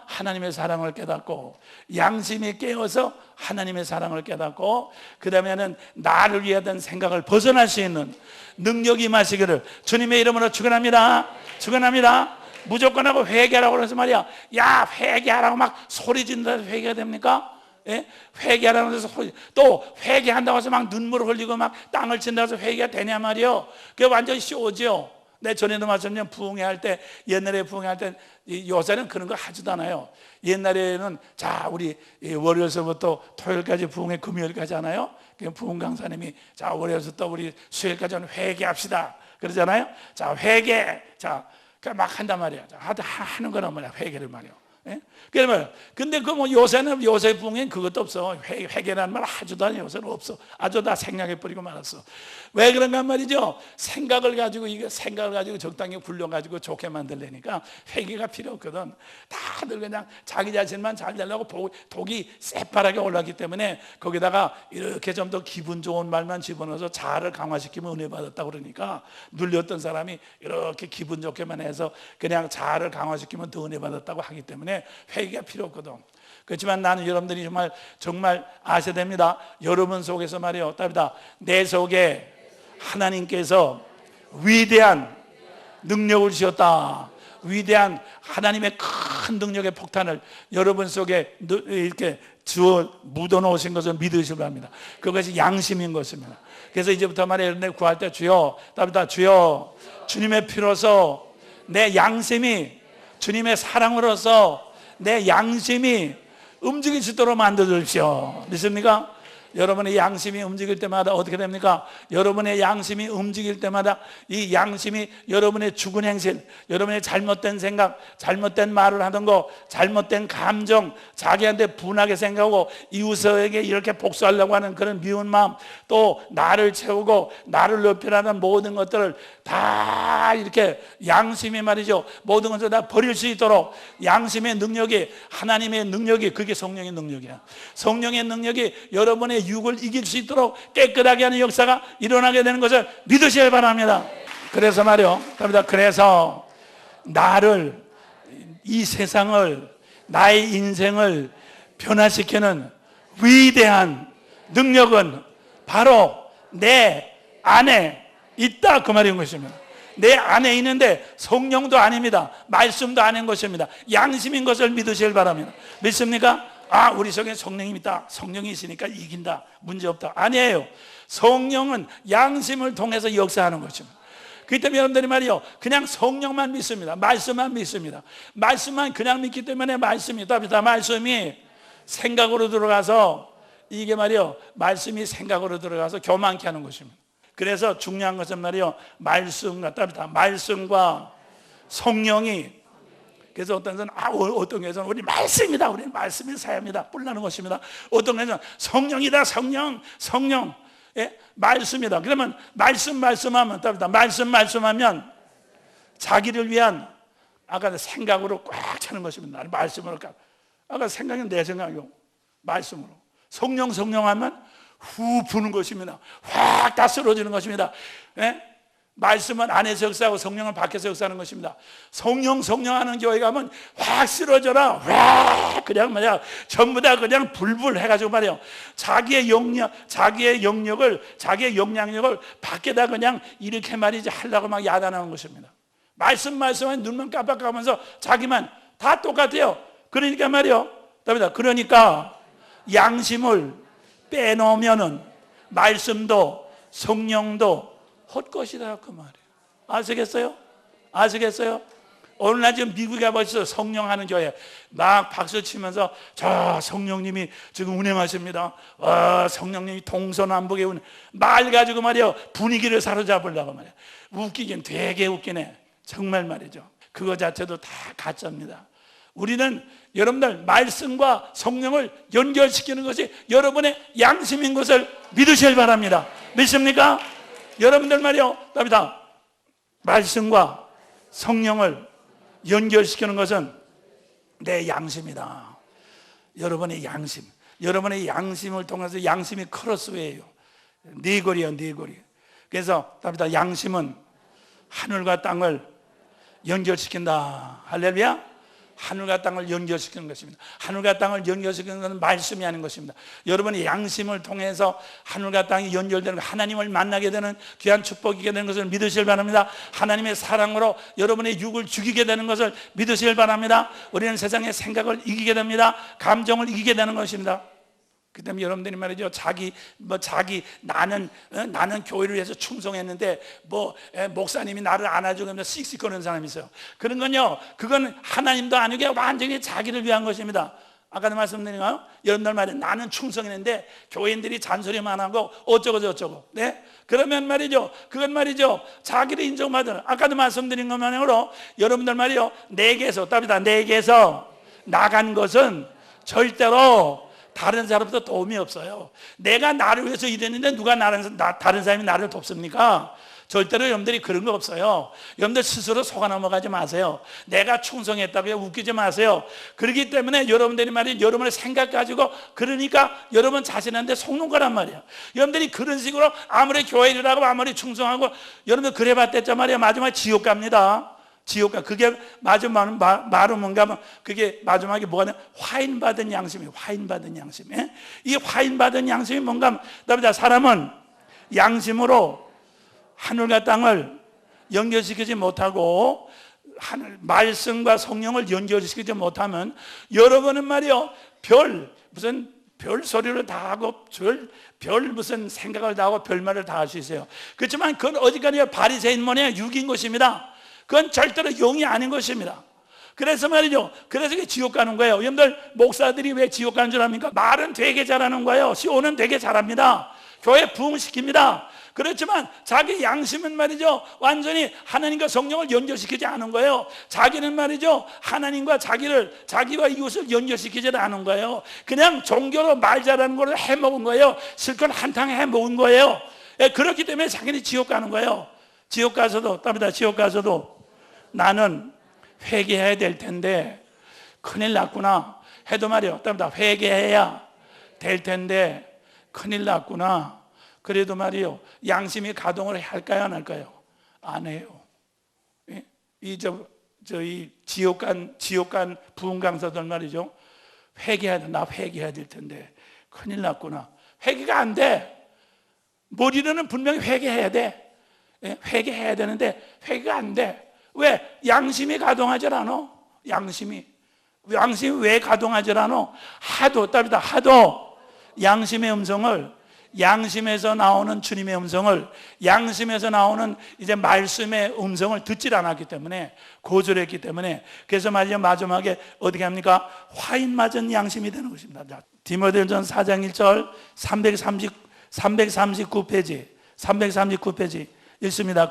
하나님의 사랑을 깨닫고, 양심이 깨어서 하나님의 사랑을 깨닫고, 그 다음에는 나를 위하던 생각을 벗어날 수 있는 능력이 임하시기를 주님의 이름으로 축원합니다. 축원합니다. 무조건 하고 회개하라고 그래서 말이야, 야 회개하라고 막 소리 지른다고 회개가 됩니까? 예? 회개하라고 해서 또 회개한다고 해서 막 눈물 흘리고 막 땅을 친다고 해서 회개가 되냐 말이요. 그게 완전 쇼죠. 내 전에도 말씀드린 부흥회할 때, 옛날에 부흥회할 때 요새는 그런 거 하지도 않아요. 옛날에는 자 우리 월요일서부터 토요일까지 부흥회 금요일까지 하나요? 부흥 강사님이 자 월요일서부터 우리 수요일까지 회개합시다 그러잖아요. 자 회개, 자 막 한단 말이야. 하는 거란 말이야, 회개를 말이야. 예? 그러면 근데 그 뭐 요새는, 요새 부흥회는 그것도 없어. 회개라는 말 하지도 않아요. 요새는 없어. 아주 다 생략해 버리고 말았어. 왜 그런가 말이죠. 생각을 가지고 적당히 굴려가지고 좋게 만들려니까 회개가 필요 없거든. 다들 그냥 자기 자신만 잘 되려고 독이 새파랗게 올랐기 때문에 거기다가 이렇게 좀 더 기분 좋은 말만 집어넣어서 자아를 강화시키면 은혜 받았다고 그러니까, 눌렸던 사람이 이렇게 기분 좋게만 해서 그냥 자아를 강화시키면 더 은혜 받았다고 하기 때문에 회개가 필요 없거든. 그렇지만 나는 여러분들이 정말 아셔야 됩니다. 여러분 속에서 말이에요, 답이다. 내 속에 하나님께서 위대한 능력을 주셨다. 위대한 하나님의 큰 능력의 폭탄을 여러분 속에 이렇게 주어 묻어놓으신 것을 믿으시기 바랍니다. 그것이 양심인 것입니다. 그래서 이제부터 말이에요, 여러분들 구할 때 주여, 답이다. 주여, 주님의 피로서 내 양심이, 주님의 사랑으로서 내 양심이 움직일 수 있도록 만들어주십시오. 믿습니까? 여러분의 양심이 움직일 때마다 어떻게 됩니까? 여러분의 양심이 움직일 때마다 이 양심이 여러분의 죽은 행실, 여러분의 잘못된 생각, 잘못된 말을 하던 거, 잘못된 감정, 자기한테 분하게 생각하고 이웃에게 이렇게 복수하려고 하는 그런 미운 마음, 또 나를 채우고 나를 높이라는 모든 것들을 다 이렇게 양심이 말이죠, 모든 것을 다 버릴 수 있도록 양심의 능력이, 하나님의 능력이, 그게 성령의 능력이야. 성령의 능력이 여러분의 육을 이길 수 있도록 깨끗하게 하는 역사가 일어나게 되는 것을 믿으셔야 바랍니다. 그래서 말이요, 그래서 나를, 이 세상을, 나의 인생을 변화시키는 위대한 능력은 바로 내 안에 있다, 그 말인 것입니다. 내 안에 있는데 성령도 아닙니다. 말씀도 아닌 것입니다. 양심인 것을 믿으시길 바랍니다. 믿습니까? 아, 우리 속에 성령이 있다, 성령이 있으니까 이긴다, 문제없다. 아니에요. 성령은 양심을 통해서 역사하는 것입니다. 그렇기 때문에 여러분들이 말이요, 그냥 성령만 믿습니다. 말씀만 믿습니다. 말씀만 그냥 믿기 때문에 말씀이 답이다. 말씀이 생각으로 들어가서, 이게 말이요, 말씀이 생각으로 들어가서 교만케 하는 것입니다. 그래서 중요한 것은 말이요, 말씀과 답이다. 말씀과 성령이, 그래서 어떤 데는 어떤 데서는 우리 말씀이다, 우리 말씀이 사야입니다, 뿔나는 것입니다. 어떤 데는 성령이다, 성령, 예? 말씀이다. 그러면 말씀하면 답이다. 말씀하면 자기를 위한, 아까 생각으로 꽉 차는 것입니다. 나는 말씀으로 아까 생각은 내 생각이고 말씀으로. 성령하면 후 부는 것입니다. 확 다 쓰러지는 것입니다. 예? 말씀은 안에서 역사하고 성령은 밖에서 역사하는 것입니다. 성령하는 교회 가면 확 쓰러져라, 확 그냥 말이야, 전부 다 그냥 불불 해가지고 말이야, 자기의 영역을, 자기의 영향력을 밖에다 그냥 이렇게 말이지 하려고 막 야단하는 것입니다. 말씀하면 눈만 깜빡하면서 자기만 다 똑같아요. 그러니까 말이요, 그러니까 양심을 빼놓으면은 말씀도 성령도 헛것이다, 그 말이에요. 아시겠어요? 오늘날 지금 미국에 벌써 성령하는 교회 막 박수 치면서 자 성령님이 지금 운행하십니다. 성령님이 동서남북에 말 가지고 말이요 분위기를 사로잡으려고 말이야. 웃기긴 되게 웃기네. 정말 말이죠. 그거 자체도 다 가짜입니다. 우리는 여러분들 말씀과 성령을 연결시키는 것이 여러분의 양심인 것을 믿으셔야 바랍니다. 믿습니까? 여러분들 말이요 답이다. 말씀과 성령을 연결시키는 것은 내 양심이다. 여러분의 양심, 여러분의 양심을 통해서 양심이 크로스웨이예요. 네 거리요, 네 거리. 그래서 답이다. 양심은 하늘과 땅을 연결시킨다. 할렐루야. 하늘과 땅을 연결시키는 것입니다. 하늘과 땅을 연결시키는 것은 말씀이 아닌 것입니다. 여러분의 양심을 통해서 하늘과 땅이 연결되는 하나님을 만나게 되는 귀한 축복이게 되는 것을 믿으시길 바랍니다. 하나님의 사랑으로 여러분의 육을 죽이게 되는 것을 믿으시길 바랍니다. 우리는 세상의 생각을 이기게 됩니다. 감정을 이기게 되는 것입니다. 그 때문에 여러분들이 말이죠 나는 교회를 위해서 충성했는데 목사님이 나를 안아주고 씩씩거리는 사람이 있어요. 그런 건요 그건 하나님도 아니고 완전히 자기를 위한 것입니다. 아까도 말씀드린 거요. 여러분들 말이죠 나는 충성했는데 교인들이 잔소리만 하고 어쩌고 네? 그러면 말이죠 그건 말이죠 자기를 인정받으는 아까도 말씀드린 것만으로 여러분들 말이요 내게서 나간 것은 절대로 다른 사람부터 도움이 없어요. 내가 나를 위해서 일했는데 누가 다른 사람이 나를 돕습니까? 절대로 여러분들이 그런 거 없어요. 여러분들 스스로 속아 넘어가지 마세요. 내가 충성했다고 웃기지 마세요. 그렇기 때문에 여러분들이 말이에요 여러분의 생각 가지고 그러니까 여러분 자신한테 속는 거란 말이에요. 여러분들이 그런 식으로 아무리 교회를 하고 아무리 충성하고 여러분들 그래 봤댔단 말이에요. 마지막에 지옥 갑니다. 지옥 가. 그게 마지막은 말은 뭔가 하면 그게 마지막에 뭐가 되냐 화인 받은 양심이에요. 화인 받은 양심. 예? 이 화인 받은 양심이 뭔가 하면 사람은 양심으로 하늘과 땅을 연결시키지 못하고 말씀과 성령을 연결시키지 못하면 여러분은 말이요 무슨 별 소리를 다 하고 별 무슨 생각을 다 하고 별말을 다 할 수 있어요. 그렇지만 그건 어디까지나 바리새인문의 육인 것입니다. 그건 절대로 영이 아닌 것입니다. 그래서 말이죠 그래서 이게 지옥 가는 거예요. 여러분들 목사들이 왜 지옥 가는 줄 압니까? 말은 되게 잘하는 거예요. 시오는 되게 잘합니다. 교회 부흥시킵니다. 그렇지만 자기 양심은 말이죠 완전히 하나님과 성령을 연결시키지 않은 거예요. 자기는 말이죠 하나님과 자기와 이웃을 연결시키지 않은 거예요. 그냥 종교로 말 잘하는 걸 해먹은 거예요. 실컷 한탕 해먹은 거예요. 그렇기 때문에 자기는 지옥 가는 거예요. 지옥 가서도 나는 회개해야 될 텐데 큰일 났구나 해도 말이요 회개해야 될 텐데 큰일 났구나 그래도 말이요 양심이 가동을 할까요 안 할까요? 안 해요. 이 지옥 간 부흥 강사들 말이죠 나 회개해야 될 텐데 큰일 났구나. 회개가 안 돼. 머리로는 분명히 회개해야 돼. 회개해야 되는데 회개가 안 돼. 왜? 양심이 가동하지 않아. 양심이 왜 가동하지 않아? 하도 양심의 음성을 양심에서 나오는 주님의 음성을 양심에서 나오는 이제 말씀의 음성을 듣질 않았기 때문에 고절했기 때문에 그래서 마지막에 어떻게 합니까? 화인 맞은 양심이 되는 것입니다. 디모데전서 4장 1절 339페이지 읽습니다.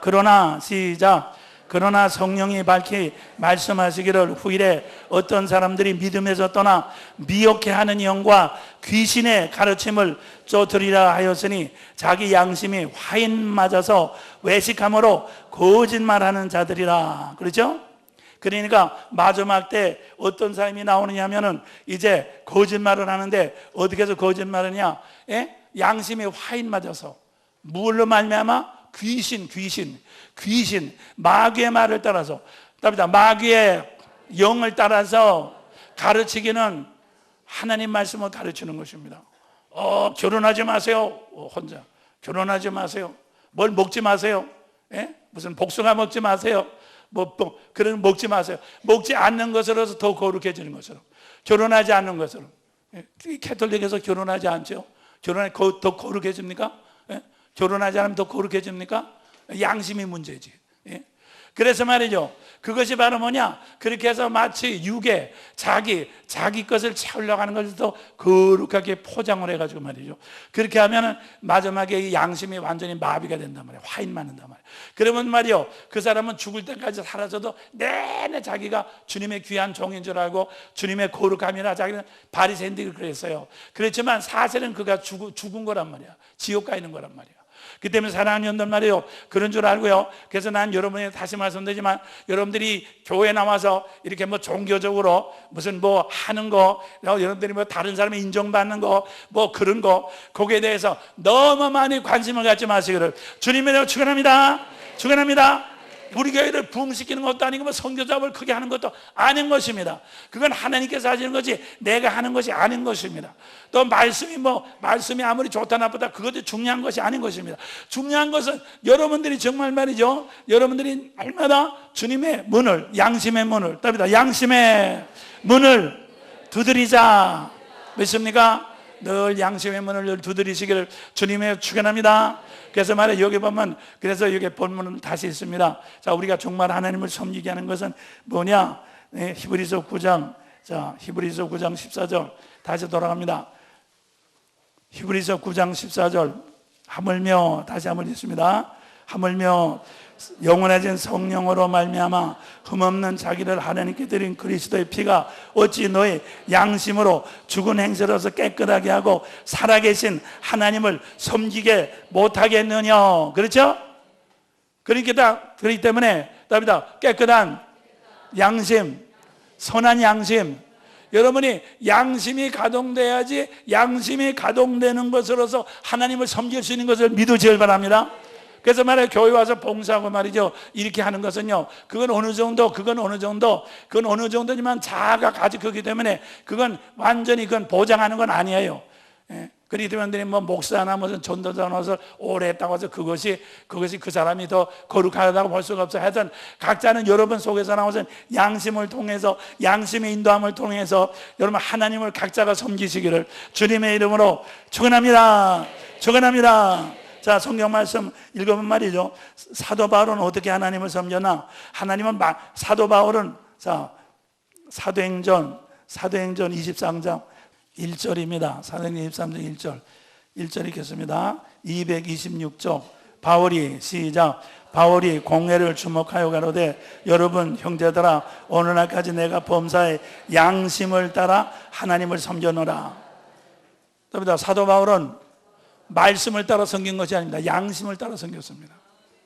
그러나 성령이 밝히 말씀하시기를 후일에 어떤 사람들이 믿음에서 떠나 미혹해하는 영과 귀신의 가르침을 쫓으리라 하였으니 자기 양심이 화인 맞아서 외식함으로 거짓말하는 자들이라. 그렇죠? 그러니까 마지막 때 어떤 사람이 나오느냐 하면은 이제 거짓말을 하는데 어떻게 해서 거짓말하냐? 양심이 화인 맞아서 무엇로 말미암아? 귀신 마귀의 말을 따라서 마귀의 영을 따라서 가르치기는 하나님 말씀을 가르치는 것입니다. 결혼하지 마세요. 혼자 결혼하지 마세요. 뭘 먹지 마세요. 무슨 복숭아 먹지 마세요. 그런 먹지 마세요. 먹지 않는 것으로서 더 거룩해지는 것처럼 결혼하지 않는 것처럼. 캐톨릭에서 결혼하지 않죠. 결혼하면 더 거룩해집니까? 결혼하지 않으면 더 거룩해집니까? 양심이 문제지. 그래서 말이죠 그것이 바로 뭐냐? 그렇게 해서 마치 육에 자기 것을 채우려고 하는 것을 더 거룩하게 포장을 해가지고 말이죠. 그렇게 하면은 마지막에 이 양심이 완전히 마비가 된단 말이에요. 화인 맞는단 말이에요. 그러면 말이요, 그 사람은 죽을 때까지 살아서도 내내 자기가 주님의 귀한 종인 줄 알고 주님의 거룩함이라 자기는 바리새인들이 그랬어요. 그렇지만 사실은 그가 죽은 거란 말이야. 지옥 가 있는 거란 말이야. 그 때문에 사랑하는 여러분들 말이에요, 그런 줄 알고요. 그래서 난 여러분에게 다시 말씀드리지만, 여러분들이 교회 나와서 이렇게 뭐 종교적으로 무슨 뭐 하는 거, 여러분들이 뭐 다른 사람이 인정받는 거, 뭐 그런 거, 거기에 대해서 너무 많이 관심을 갖지 마시기를 주님의 이름으로 축원합니다. 축원합니다. 우리 교회를 부흥시키는 것도 아니고 뭐 선교사업을 크게 하는 것도 아닌 것입니다. 그건 하나님께서 하시는 거지 내가 하는 것이 아닌 것입니다. 또 말씀이 아무리 좋다 나쁘다 그것도 중요한 것이 아닌 것입니다. 중요한 것은 여러분들이 정말 말이죠, 여러분들이 날마다 주님의 문을, 양심의 문을, 양심의 문을 두드리자. 믿습니까? 늘 양심의 문을 늘 두드리시기를 주님의 축원합니다. 그래서 말해 여기 보면, 그래서 여기 본문은 다시 있습니다. 자, 우리가 정말 하나님을 섬기게 하는 것은 뭐냐? 네, 히브리서 9장, 자, 히브리서 9장 14절 다시 돌아갑니다. 히브리서 9장 14절, 하물며, 다시 한번 읽습니다. 하물며 영원하신 성령으로 말미암아 흠없는 자기를 하나님께 드린 그리스도의 피가 어찌 너의 양심으로 죽은 행세로서 깨끗하게 하고 살아계신 하나님을 섬기게 못하겠느냐. 그렇죠? 그렇기 때문에 깨끗한 양심, 선한 양심, 여러분이 양심이 가동돼야지, 양심이 가동되는 것으로서 하나님을 섬길 수 있는 것을 믿으시길 바랍니다. 그래서 말이에요, 교회 와서 봉사하고 말이죠, 이렇게 하는 것은요, 그건 어느 정도지만 자아가 가지고기 때문에 그건 완전히 보장하는 건 아니에요. 예. 그렇기 때문에 뭐 목사나 무슨 전도자 나와서 오래 했다고 해서 그것이 그 사람이 더 거룩하다고 볼 수가 없어요. 하여튼 각자는 여러분 속에서 나오신 양심을 통해서, 양심의 인도함을 통해서 여러분 하나님을 각자가 섬기시기를 주님의 이름으로 축원합니다. 축원합니다. 자, 성경 말씀 읽어본 말이죠. 사도 바울은 어떻게 하나님을 섬겼나? 사도 바울은, 자, 사도행전 23장 1절입니다. 사도행전 23장 1절 읽겠습니다. 226쪽 바울이, 시작. 바울이 공회를 주목하여 가로되 여러분 형제들아, 오늘날까지 내가 범사의 양심을 따라 하나님을 섬겼노라. 사도 바울은 말씀을 따라 섬긴 것이 아닙니다. 양심을 따라 섬겼습니다.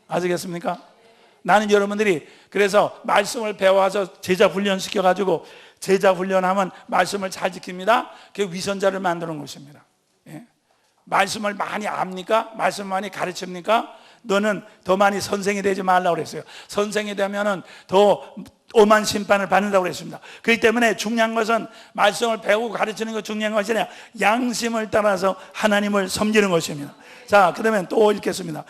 아시겠습니까? 나는 여러분들이 그래서 말씀을 배워서 제자 훈련시켜가지고, 제자 훈련하면 말씀을 잘 지킵니다. 그 위선자를 만드는 것입니다. 예. 말씀을 많이 압니까? 말씀 많이 가르칩니까? 너는 더 많이 선생이 되지 말라고 그랬어요. 선생이 되면은 더 엄한 심판을 받는다고 그랬습니다. 그렇기 때문에 중요한 것은 말씀을 배우고 가르치는 것 중요한 것이 아니라 양심을 따라서 하나님을 섬기는 것입니다. 자, 그러면 또 읽겠습니다.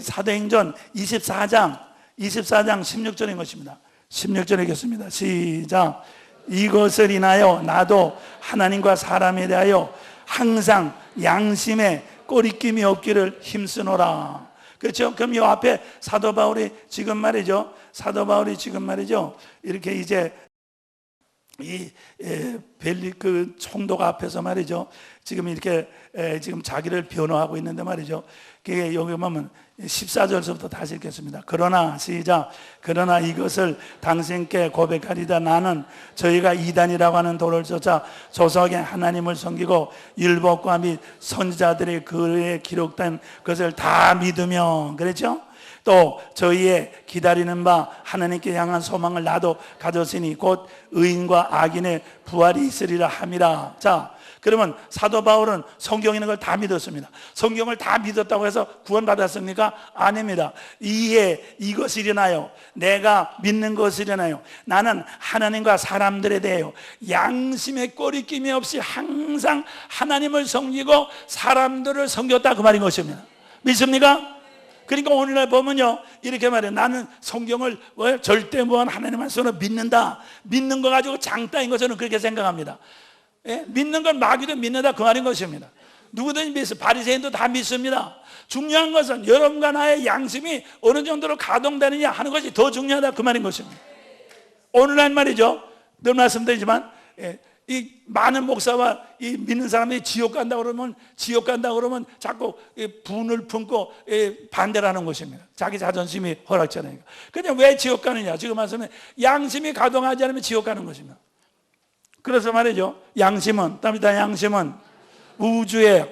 사도행전 24장 16절인 것입니다. 16절 읽겠습니다. 시작. 이것을 인하여 나도 하나님과 사람에 대하여 항상 양심에 꼬리낌이 없기를 힘쓰노라. 그렇죠? 그럼 이 앞에 사도 바울이 지금 말이죠, 이렇게 이제 이 벨리크 총독 앞에서 말이죠, 지금 이렇게 지금 자기를 변호하고 있는데 말이죠, 그게 여기 보면 14절부터 다시 읽겠습니다. 그러나, 시작. 그러나 이것을 당신께 고백하리다. 나는 저희가 이단이라고 하는 돌을 쫓아 조석에 하나님을 섬기고 율법과 및 선지자들의 글에 기록된 것을 다 믿으며, 그랬죠? 또 저희의 기다리는 바 하나님께 향한 소망을 나도 가졌으니 곧 의인과 악인의 부활이 있으리라 함이라. 자, 그러면 사도 바울은 성경 있는 걸 다 믿었습니다. 성경을 다 믿었다고 해서 구원받았습니까? 아닙니다. 이것이 일어나요. 내가 믿는 것이 일어나요. 나는 하나님과 사람들에 대하여 양심의 꼬리낌이 없이 항상 하나님을 섬기고 사람들을 섬겼다, 그 말인 것입니다. 믿습니까? 그러니까 오늘날 보면요, 이렇게 말해요. 나는 성경을 절대 무한 하나님 말씀으로 믿는다. 믿는 거 가지고 장따인 거 저는 그렇게 생각합니다. 예? 믿는 건 마귀도 믿는다, 그 말인 것입니다. 누구든지 믿어요. 바리새인도 다 믿습니다. 중요한 것은 여러분과 나의 양심이 어느 정도로 가동되느냐 하는 것이 더 중요하다, 그 말인 것입니다. 오늘날 말이죠, 늘 말씀드리지만 이 많은 목사와 이 믿는 사람이 지옥 간다 그러면 자꾸 분을 품고 반대를 하는 것입니다. 자기 자존심이 허락잖아요. 그냥 왜 지옥 가느냐? 지금 말씀에 양심이 가동하지 않으면 지옥 가는 것입니다. 그래서 말이죠, 양심은 우주의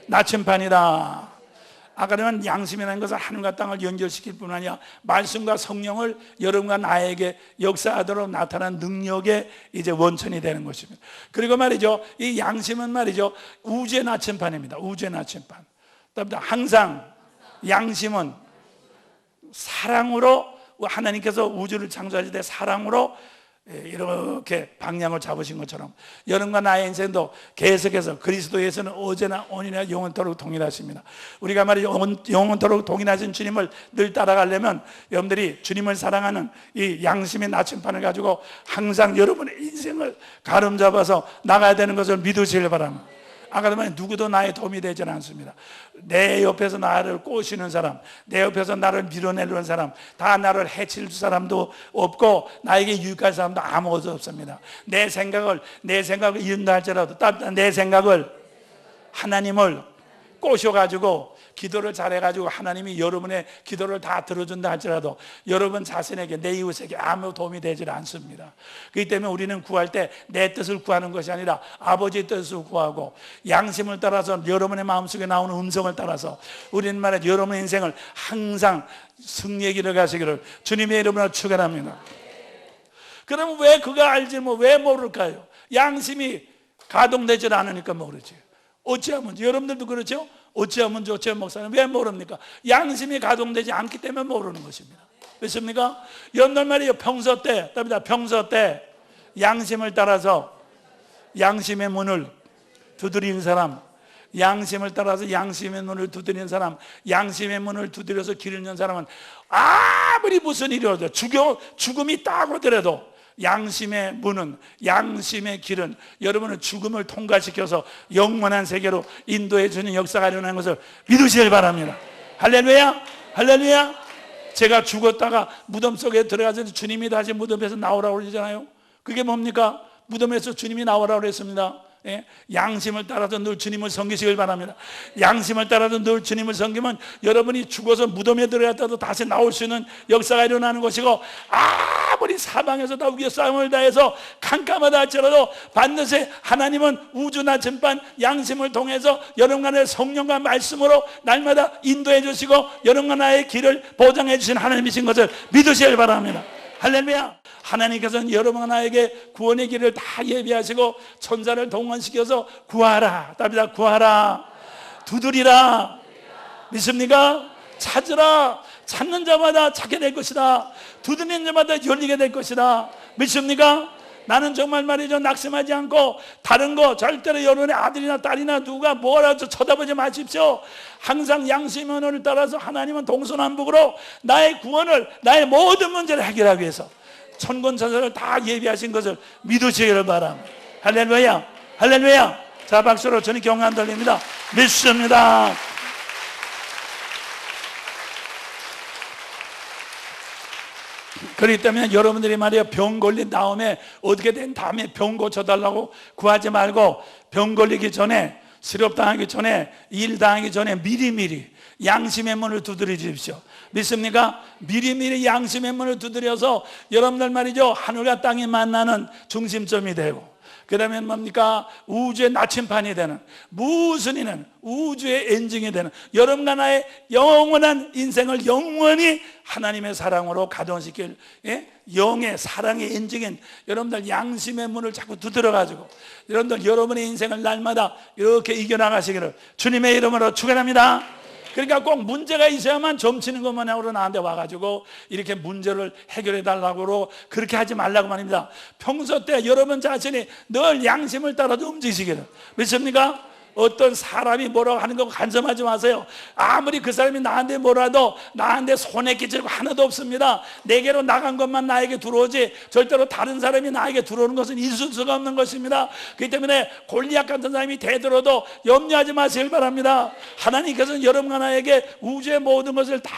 나침판이다. 아까 그러면 양심이라는 것은 하늘과 땅을 연결시킬 뿐 아니라 말씀과 성령을 여러분과 나에게 역사하도록 나타난 능력의 이제 원천이 되는 것입니다. 그리고 말이죠, 이 양심은 말이죠, 우주의 나침판입니다. 우주의 나침판. 항상 양심은 사랑으로, 하나님께서 우주를 창조하실 때 사랑으로 이렇게 방향을 잡으신 것처럼 여러분과 나의 인생도 계속해서 그리스도에서는 어제나 오늘이나 영원토록 동일하십니다. 우리가 말이죠, 영원토록 동일하신 주님을 늘 따라가려면 여러분들이 주님을 사랑하는 이 양심의 나침판을 가지고 항상 여러분의 인생을 가름잡아서 나가야 되는 것을 믿으시길 바랍니다. 아까도 말해 누구도 나의 도움이 되지는 않습니다. 내 옆에서 나를 꼬시는 사람, 내 옆에서 나를 밀어내려는 사람, 다 나를 해칠 사람도 없고 나에게 유익할 사람도 아무것도 없습니다. 내 생각을 이룬다 할지라도 내 생각을 하나님을 꼬셔가지고 기도를 잘해가지고 하나님이 여러분의 기도를 다 들어준다 할지라도 여러분 자신에게, 내 이웃에게 아무 도움이 되질 않습니다. 그렇기 때문에 우리는 구할 때 내 뜻을 구하는 것이 아니라 아버지의 뜻을 구하고 양심을 따라서 여러분의 마음속에 나오는 음성을 따라서 우리는 말해 여러분의 인생을 항상 승리의 길을 가시기를 주님의 이름으로 축원합니다. 그러면 왜 그거 알지 왜 모를까요? 양심이 가동되질 않으니까 모르지. 어찌하면, 여러분들도 그렇죠? 어찌하면 좋죠, 목사님? 왜 모릅니까? 양심이 가동되지 않기 때문에 모르는 것입니다. 그렇습니까? 연날 말이에요, 평소 때 양심을 따라서 양심의 문을 두드리는 사람, 양심을 따라서 양심의 문을 두드리는 사람, 양심의 문을 두드려서 길을 연 사람은 아무리 무슨 일이 오더라도 죽음이 딱 오더라도 양심의 문은, 양심의 길은 여러분의 죽음을 통과시켜서 영원한 세계로 인도해 주는 역사가 일어나는 것을 믿으시길 바랍니다. 할렐루야, 할렐루야. 제가 죽었다가 무덤 속에 들어가서 주님이 다시 무덤에서 나오라고 그러잖아요. 그게 뭡니까? 무덤에서 주님이 나오라고 그랬습니다. 양심을 따라서 늘 주님을 섬기시길 바랍니다. 양심을 따라서 늘 주님을 섬기면 여러분이 죽어서 무덤에 들어갔다도 다시 나올 수 있는 역사가 일어나는 것이고, 아무리 사방에서 다 위에 싸움을 다해서 캄캄하다 할지라도 반드시 하나님은 우주 나침반 양심을 통해서 여러분과 나의 성령과 말씀으로 날마다 인도해 주시고 여러분과 나의 길을 보장해 주신 하나님이신 것을 믿으시길 바랍니다. 할렐루야. 하나님께서는 여러분과 나에게 구원의 길을 다 예비하시고 천사를 동원시켜서 구하라, 답이다, 구하라, 두드리라. 믿습니까? 찾으라. 찾는 자마다 찾게 될 것이다. 두드리는 자마다 열리게 될 것이다. 믿습니까? 나는 정말 말이죠, 낙심하지 않고 다른 거 절대로 여러분의 아들이나 딸이나 누가 뭐라도 쳐다보지 마십시오. 항상 양심의 언어를 따라서 하나님은 동서남북으로 나의 구원을, 나의 모든 문제를 해결하기 위해서 천군천사를 다 예비하신 것을 믿으시기를 바랍니다. 할렐루야, 할렐루야. 자, 박수로 저는 경안 돌립니다. 믿습니다. 그렇기 때문에 여러분들이 말이에요, 병 걸린 다음에 어떻게 된 다음에 병 고쳐달라고 구하지 말고, 병 걸리기 전에, 실업 당하기 전에, 일 당하기 전에 미리미리 양심의 문을 두드려 주십시오. 믿습니까? 미리미리 양심의 문을 두드려서 여러분들 말이죠, 하늘과 땅이 만나는 중심점이 되고, 그 다음에 뭡니까? 우주의 나침판이 되는, 무슨 이는 우주의 엔진이 되는, 여러분과 나의 영원한 인생을 영원히 하나님의 사랑으로 가동시킬 영의 사랑의 엔진인 여러분들 양심의 문을 자꾸 두드려가지고 여러분들 여러분의 인생을 날마다 이렇게 이겨나가시기를 주님의 이름으로 축원합니다. 그러니까 꼭 문제가 있어야만 점치는 것만 하고 나한테 와가지고 이렇게 문제를 해결해 달라고 그렇게 하지 말라고 말입니다. 평소 때 여러분 자신이 늘 양심을 따라서 움직이시기를, 믿습니까? 어떤 사람이 뭐라고 하는 거 간섭하지 마세요. 아무리 그 사람이 나한테 뭐라도 나한테 손해 끼칠 거 하나도 없습니다. 내게로 나간 것만 나에게 들어오지 절대로 다른 사람이 나에게 들어오는 것은 있을 수가 없는 것입니다. 그렇기 때문에 골리앗 같은 사람이 되들어도 염려하지 마시길 바랍니다. 하나님께서는 여러분과 나에게 우주의 모든 것을 다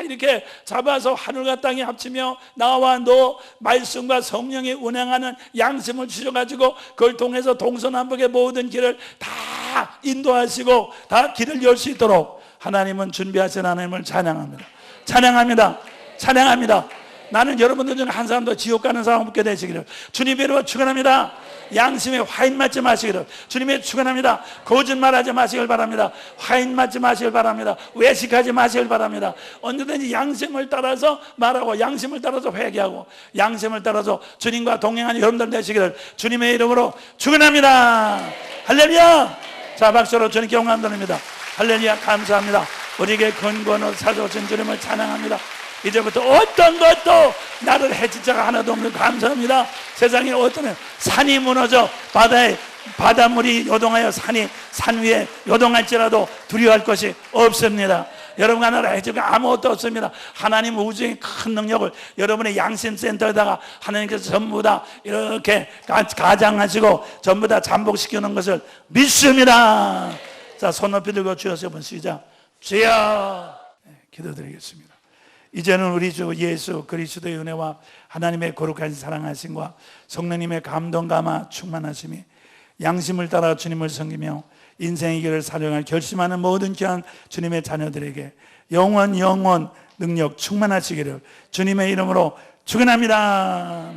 이렇게 잡아서 하늘과 땅이 합치며 나와 너 말씀과 성령이 운행하는 양심을 주셔가지고 그걸 통해서 동서남북의 모든 길을 다 인도하시고 다 길을 열 수 있도록 하나님은 준비하신 하나님을 찬양합니다. 찬양합니다. 찬양합니다. 나는 여러분들 중에 한 사람도 지옥 가는 사람 없게 되시기를 주님의 이름으로 축원합니다. 양심에 화인 맞지 마시기를 주님의 축원합니다. 거짓말하지 마시길 바랍니다. 화인 맞지 마시길 바랍니다. 외식하지 마시길 바랍니다. 언제든지 양심을 따라서 말하고 양심을 따라서 회개하고 양심을 따라서 주님과 동행하는 여러분들 되시기를 주님의 이름으로 축원합니다. 할렐루야. 자, 박수로 주님께 영광 돌립니다. 할렐루야. 감사합니다. 우리에게 근본으로 찾아오신 주님을 찬양합니다. 이제부터 어떤 것도 나를 해칠 자가 하나도 없는 감사합니다. 세상에 어떤 산이 무너져 바닷물이 요동하여 산 위에 요동할지라도 두려워할 것이 없습니다. 여러분과 나를 해칠 거 아무것도 없습니다. 하나님 우주의 큰 능력을 여러분의 양심센터에다가 하나님께서 전부 다 이렇게 가장하시고 전부 다 잠복시키는 것을 믿습니다. 자, 손 높이 들고 주여 세 번 시작. 주여. 기도드리겠습니다. 이제는 우리 주 예수 그리스도의 은혜와 하나님의 거룩하신 사랑하심과 성령님의 감동 감화 충만하심이 양심을 따라 주님을 섬기며 인생의 길을 사령할 결심하는 모든 귀한 주님의 자녀들에게 영원 능력 충만하시기를 주님의 이름으로 축원합니다.